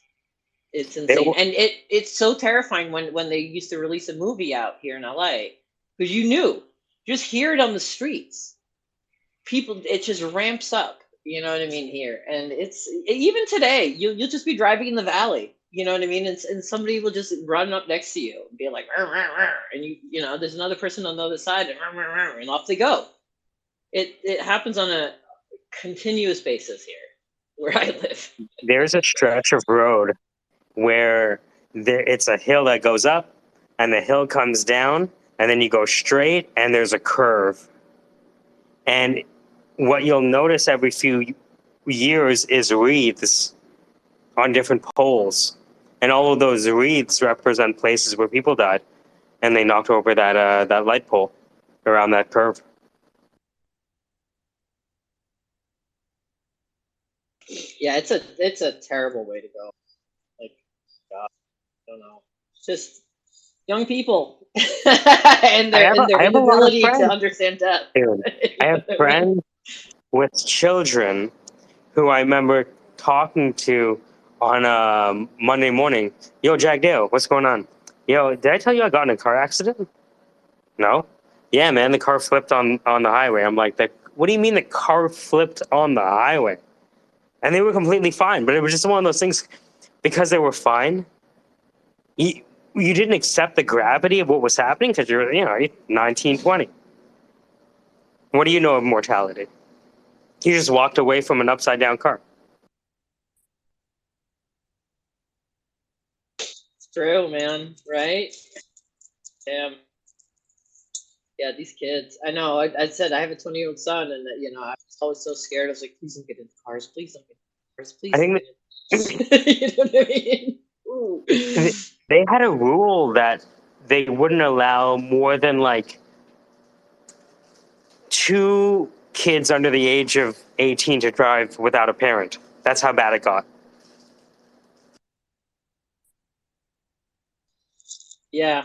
Speaker 5: It's insane, and it's so terrifying when they used to release a movie out here in LA, because just hear it on the streets. People, it just ramps up. You know what I mean here, and it's even today. You'll just be driving in the valley. You know what I mean, and somebody will just run up next to you and be like, "Rrr, rrr, rrr," and there's another person on the other side, and, "Rrr, rrr, rrr," and off they go. It happens on a continuous basis here where I live.
Speaker 1: There's a stretch of road where it's a hill that goes up, and the hill comes down, and then you go straight, and there's a curve. And what you'll notice every few years is wreaths on different poles, and all of those wreaths represent places where people died, and they knocked over that light pole around that curve.
Speaker 5: Yeah, it's a terrible way to go. Like, God, I don't know. It's just young people and their inability to understand death.
Speaker 1: Dude, I have friends with children who I remember talking to on a Monday morning. Yo, Jack Dale, what's going on? Yo, did I tell you I got in a car accident? No? Yeah, man, the car flipped on the highway. I'm like, what do you mean the car flipped on the highway? And they were completely fine, but it was just one of those things, because they were fine, you didn't accept the gravity of what was happening because you're 19, 20. What do you know of mortality? You just walked away from an upside down car.
Speaker 5: It's true, man. Right? Damn. Yeah, these kids. I know. I said I have a 20-year-old son, and I was always so scared. I was like, please don't get into cars. Please don't get into cars. Please.
Speaker 1: I think
Speaker 5: You know what I mean? Ooh.
Speaker 1: they had a rule that they wouldn't allow more than like 2 kids under the age of 18 to drive without a parent. That's how bad it got.
Speaker 5: Yeah.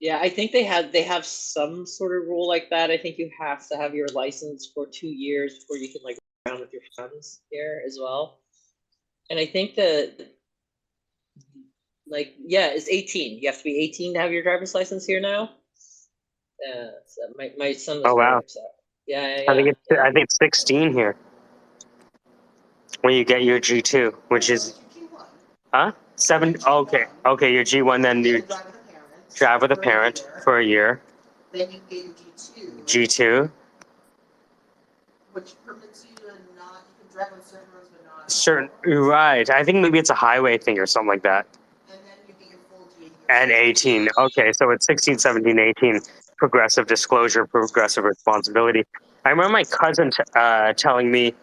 Speaker 5: Yeah, I think they have some sort of rule like that. I think you have to have your license for 2 years before you can like run around with your your friends here as well. And I think that, like, yeah, it's 18. You have to be 18 to have your driver's license here now. So my son was very upset. Yeah.
Speaker 1: I think it's 16 here. When you get your G2, which is, huh? 7. Okay, your G1, then you drive with a parent for a year.
Speaker 6: Then you get your G2.
Speaker 1: G2.
Speaker 6: Which permits you to not, you can drive on certain roads, but not.
Speaker 1: Certain, right. I think maybe it's a highway thing or something like that.
Speaker 6: And then you get your full G.
Speaker 1: And 18. Okay, so it's 16, 17, 18. Progressive disclosure, progressive responsibility. I remember my cousin telling me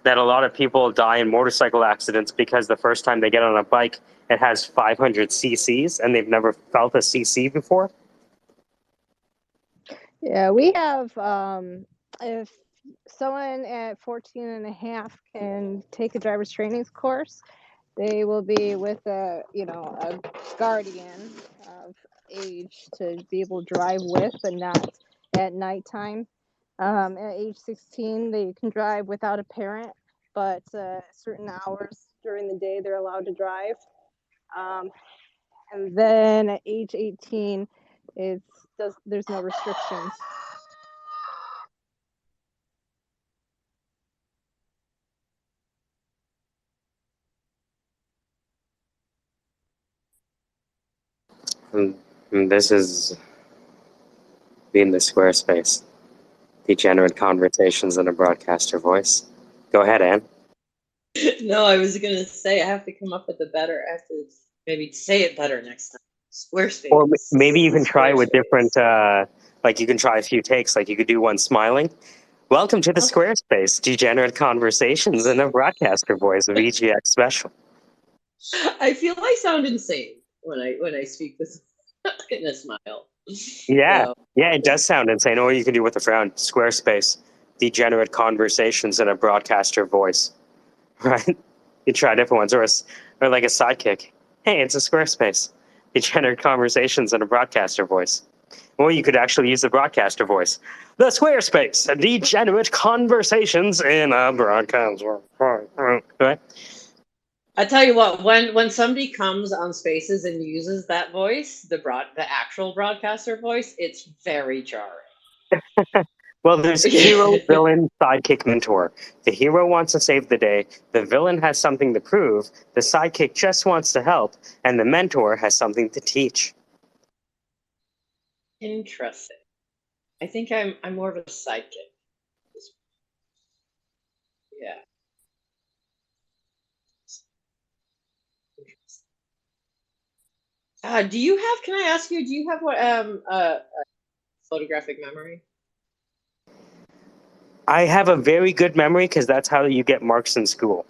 Speaker 1: that a lot of people die in motorcycle accidents because the first time they get on a bike, it has 500 cc's and they've never felt a cc before.
Speaker 4: Yeah, we have, if someone at 14 and a half can take a driver's training course, they will be with a guardian of age to be able to drive with, but not at nighttime. At age 16, they can drive without a parent, but certain hours during the day they're allowed to drive. And then at age 18, there's no restrictions.
Speaker 1: And this is being the SquareSpace. Degenerate conversations in a broadcaster voice. Go ahead, Anne.
Speaker 5: No, I was gonna say I have to come up with a better. I have to maybe say it better next time. SquareSpace.
Speaker 1: Or maybe you can try with different. Like you can try a few takes. Like you could do one smiling. Welcome to the SquareSpace. Degenerate conversations in a broadcaster voice. VGX special.
Speaker 5: I feel I sound insane when I speak this in a smile.
Speaker 1: Yeah,
Speaker 5: So.
Speaker 1: yeah, it does sound insane. Or you can do with a frown. SquareSpace. Degenerate conversations in a broadcaster voice. Right? You try different ones, or like a sidekick. Hey, it's a SquareSpace. Degenerate conversations in a broadcaster voice. Or you could actually use the broadcaster voice. The SquareSpace, degenerate conversations in a broadcaster. Right?
Speaker 5: I tell you what, when somebody comes on Spaces and uses that voice, the actual broadcaster voice, it's very jarring.
Speaker 1: Well, there's hero, villain, sidekick, mentor. The hero wants to save the day. The villain has something to prove. The sidekick just wants to help, and the mentor has something to teach.
Speaker 5: Interesting. I think I'm more of a sidekick. Yeah. Do you have? Can I ask you? Do you have what photographic memory?
Speaker 1: I have a very good memory because that's how you get marks in school.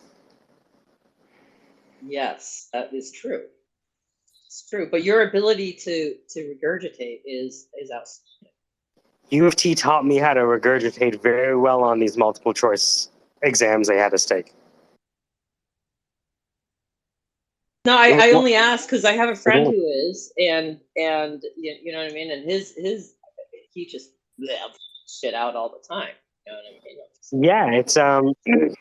Speaker 5: Yes, that is true. It's true, but your ability to regurgitate is outstanding.
Speaker 1: U of T taught me how to regurgitate very well on these multiple choice exams they had us take.
Speaker 5: No, I only ask because I have a friend who is, and you know what I mean, and he just shit out all the time. You know what I mean?
Speaker 1: Yeah,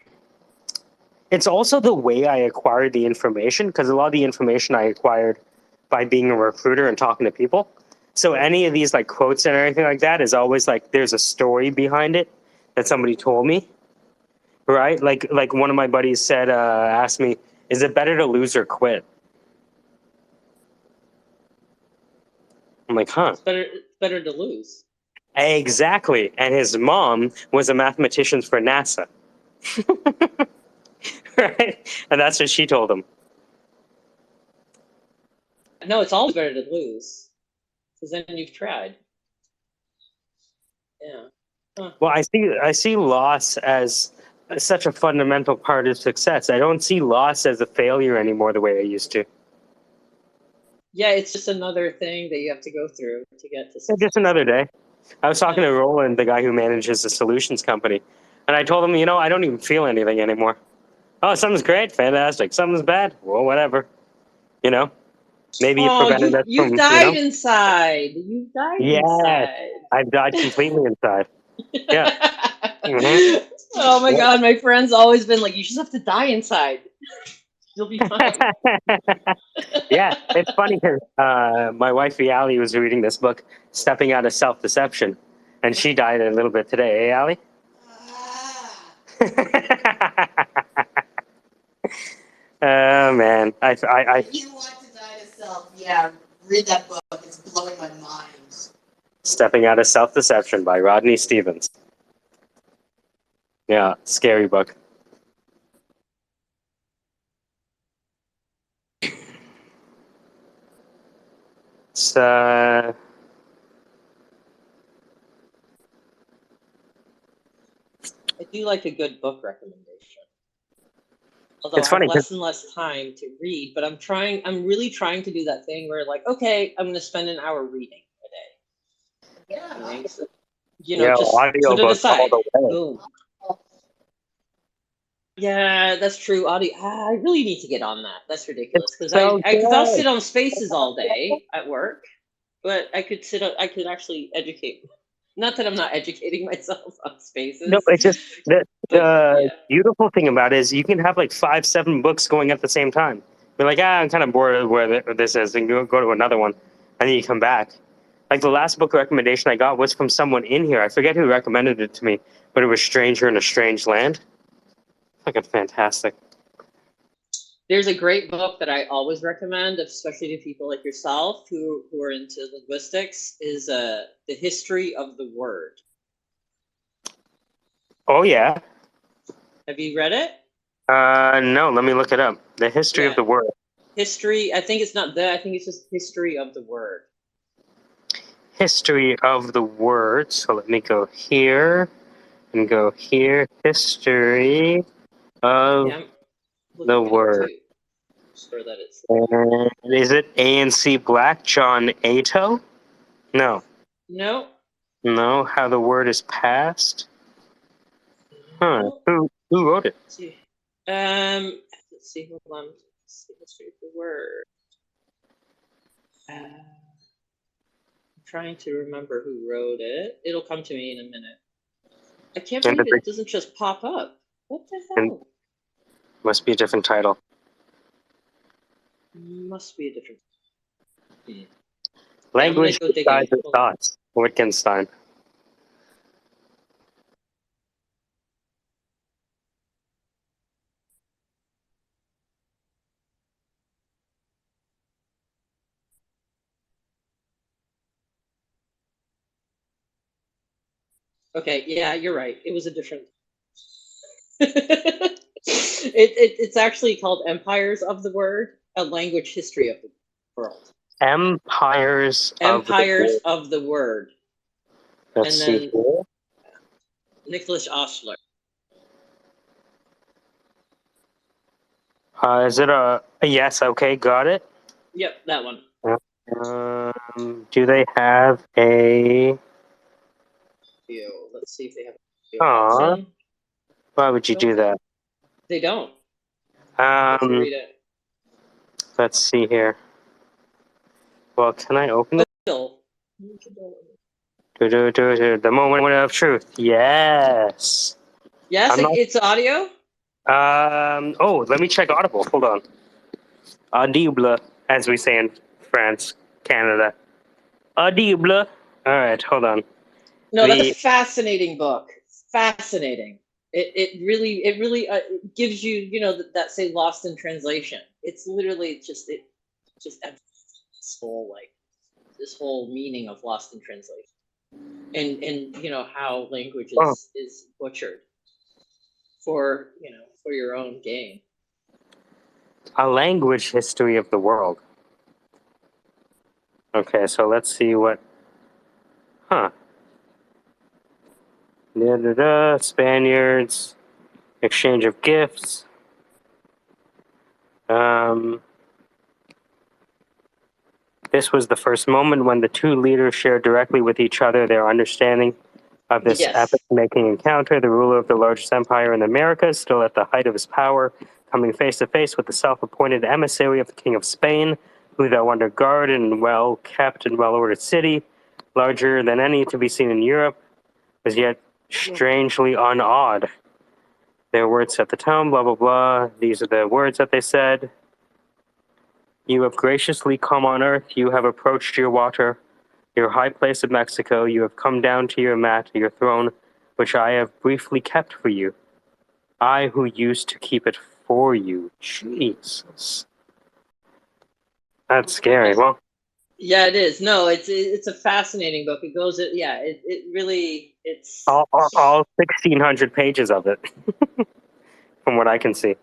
Speaker 1: it's also the way I acquired the information, because a lot of the information I acquired by being a recruiter and talking to people. So any of these like quotes and everything like that is always like there's a story behind it that somebody told me, right? Like one of my buddies said, asked me, "Is it better to lose or quit?" I'm like, huh?
Speaker 5: It's better to lose.
Speaker 1: Exactly. And his mom was a mathematician for NASA. Right? And that's what she told him.
Speaker 5: No, it's always better to lose, because then you've tried. Yeah. Huh.
Speaker 1: Well, I see loss as such a fundamental part of success. I don't see loss as a failure anymore the way I used to.
Speaker 5: Yeah, it's just another thing that you have to go through to get to success.
Speaker 1: Just another day. I was talking to Roland, the guy who manages the solutions company, and I told him, I don't even feel anything anymore. Oh, something's great, fantastic. Something's bad, well, whatever. Maybe it prevented us
Speaker 5: you've
Speaker 1: from.
Speaker 5: died inside. You've died inside.
Speaker 1: I've died completely inside. Yeah. Mm-hmm.
Speaker 5: Oh my god, my friend's always been like, you just have to die inside. You'll be fine.
Speaker 1: Yeah, it's funny because my wife Allie was reading this book, Stepping Out of Self-Deception, and she died a little bit today. Eh, Allie? Oh man,
Speaker 6: If you want to die to self, yeah, read that book. It's blowing my mind.
Speaker 1: Stepping Out of Self-Deception by Rodney Stevens. Yeah, scary book. It's,
Speaker 5: I do like a good book recommendation. Although
Speaker 1: It's
Speaker 5: I have
Speaker 1: funny 'cause-
Speaker 5: less and less time to read, but I'm really trying to do that thing where like, okay, I'm gonna spend an hour reading a day.
Speaker 6: Yeah.
Speaker 5: You know,
Speaker 1: yeah,
Speaker 5: just put it
Speaker 1: audiobook
Speaker 5: aside.
Speaker 1: all the way.
Speaker 5: Boom. Yeah, that's true. Audio. I really need to get on that. That's ridiculous because
Speaker 1: So
Speaker 5: I'll
Speaker 1: good.
Speaker 5: sit on Spaces all day at work, but I could actually educate. Not that I'm not educating myself on Spaces.
Speaker 1: No, it's just the
Speaker 5: yeah.
Speaker 1: beautiful thing about it is you can have like 5-7 books going at the same time. You're like, I'm kind of bored of where this is, and go to another one, and then you come back. Like the last book recommendation I got was from someone in here. I forget who recommended it to me, but it was Stranger in a Strange Land. Fucking fantastic.
Speaker 5: There's a great book that I always recommend, especially to people like yourself who are into linguistics, is The History of the Word.
Speaker 1: Oh yeah.
Speaker 5: Have you read it?
Speaker 1: No, let me look it up. The History of the Word.
Speaker 5: History. I think it's not I think it's just History of the Word.
Speaker 1: History of the Word. So let me go here and go here. History of the Word.
Speaker 5: Sure that it's.
Speaker 1: And is it A&C Black, John Ato? No.
Speaker 5: No.
Speaker 1: No, How the Word is Passed? Huh. Who wrote it?
Speaker 5: Let's see. Let's see. Hold on. Let's see. History of the Word. I'm trying to remember who wrote it. It'll come to me in a minute. I can't believe it doesn't just pop up. What the hell?
Speaker 1: Must be a different title.
Speaker 5: Must be a different.
Speaker 1: Language Decides Its Thoughts. Wittgenstein.
Speaker 5: Okay, yeah, you're right. It was a different. It's actually called Empires of the Word, a language history of the world.
Speaker 1: Empires
Speaker 5: of the Word.
Speaker 1: Let's see here.
Speaker 5: Nicholas Osler.
Speaker 1: Is it a yes? Okay, got it.
Speaker 5: Yep, that one.
Speaker 1: Do they have a?
Speaker 5: Let's see if they have.
Speaker 1: Aw, why would you do that?
Speaker 5: They don't. Read it.
Speaker 1: Let's see here. Well, can I open it? The moment of truth. Yes.
Speaker 5: Yes, it's audio.
Speaker 1: Oh, let me check Audible. Hold on. Audible, as we say in France, Canada. Audible. All right, hold on.
Speaker 5: No, that's a fascinating book. Fascinating. It really gives you that say lost in translation. It's literally just this whole meaning of lost in translation, and how language is butchered for your own gain.
Speaker 1: A language history of the world. Okay, so let's see what. Spaniards, exchange of gifts. This was the first moment when the two leaders shared directly with each other their understanding of this epic-making encounter. The ruler of the largest empire in the Americas, still at the height of his power, coming face to face with the self-appointed emissary of the King of Spain, who, though under guard and well-kept and well-ordered city, larger than any to be seen in Europe, was yet strangely unawed Their words set the tone, blah, blah, blah. These are the words that they said. You have graciously come on earth. You have approached your water, your high place of Mexico. You have come down to your mat, your throne, which I have briefly kept for you. I who used to keep it for you. Jesus. That's scary. Well,
Speaker 5: Yeah, it is. No, it's a fascinating book. It goes, yeah, it really, it's.
Speaker 1: all 1,600 pages of it, from what I can see.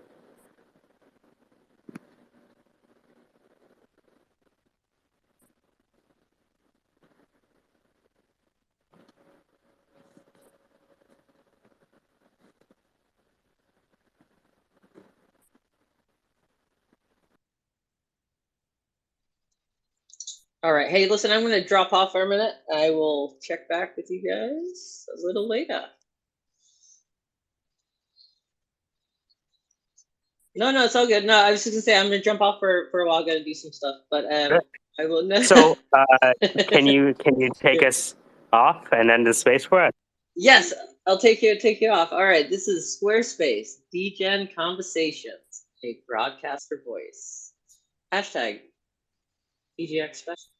Speaker 5: All right. Hey, listen, I'm going to drop off for a minute. I will check back with you guys a little later. No, it's all good. No, I was just going to say I'm going to jump off for a while. Got to do some stuff, but I will.
Speaker 1: So, can you take us off and end the space for us?
Speaker 5: Yes, I'll take you off. All right. This is SquareSpace Degen Conversations, a broadcaster voice. # VGX special.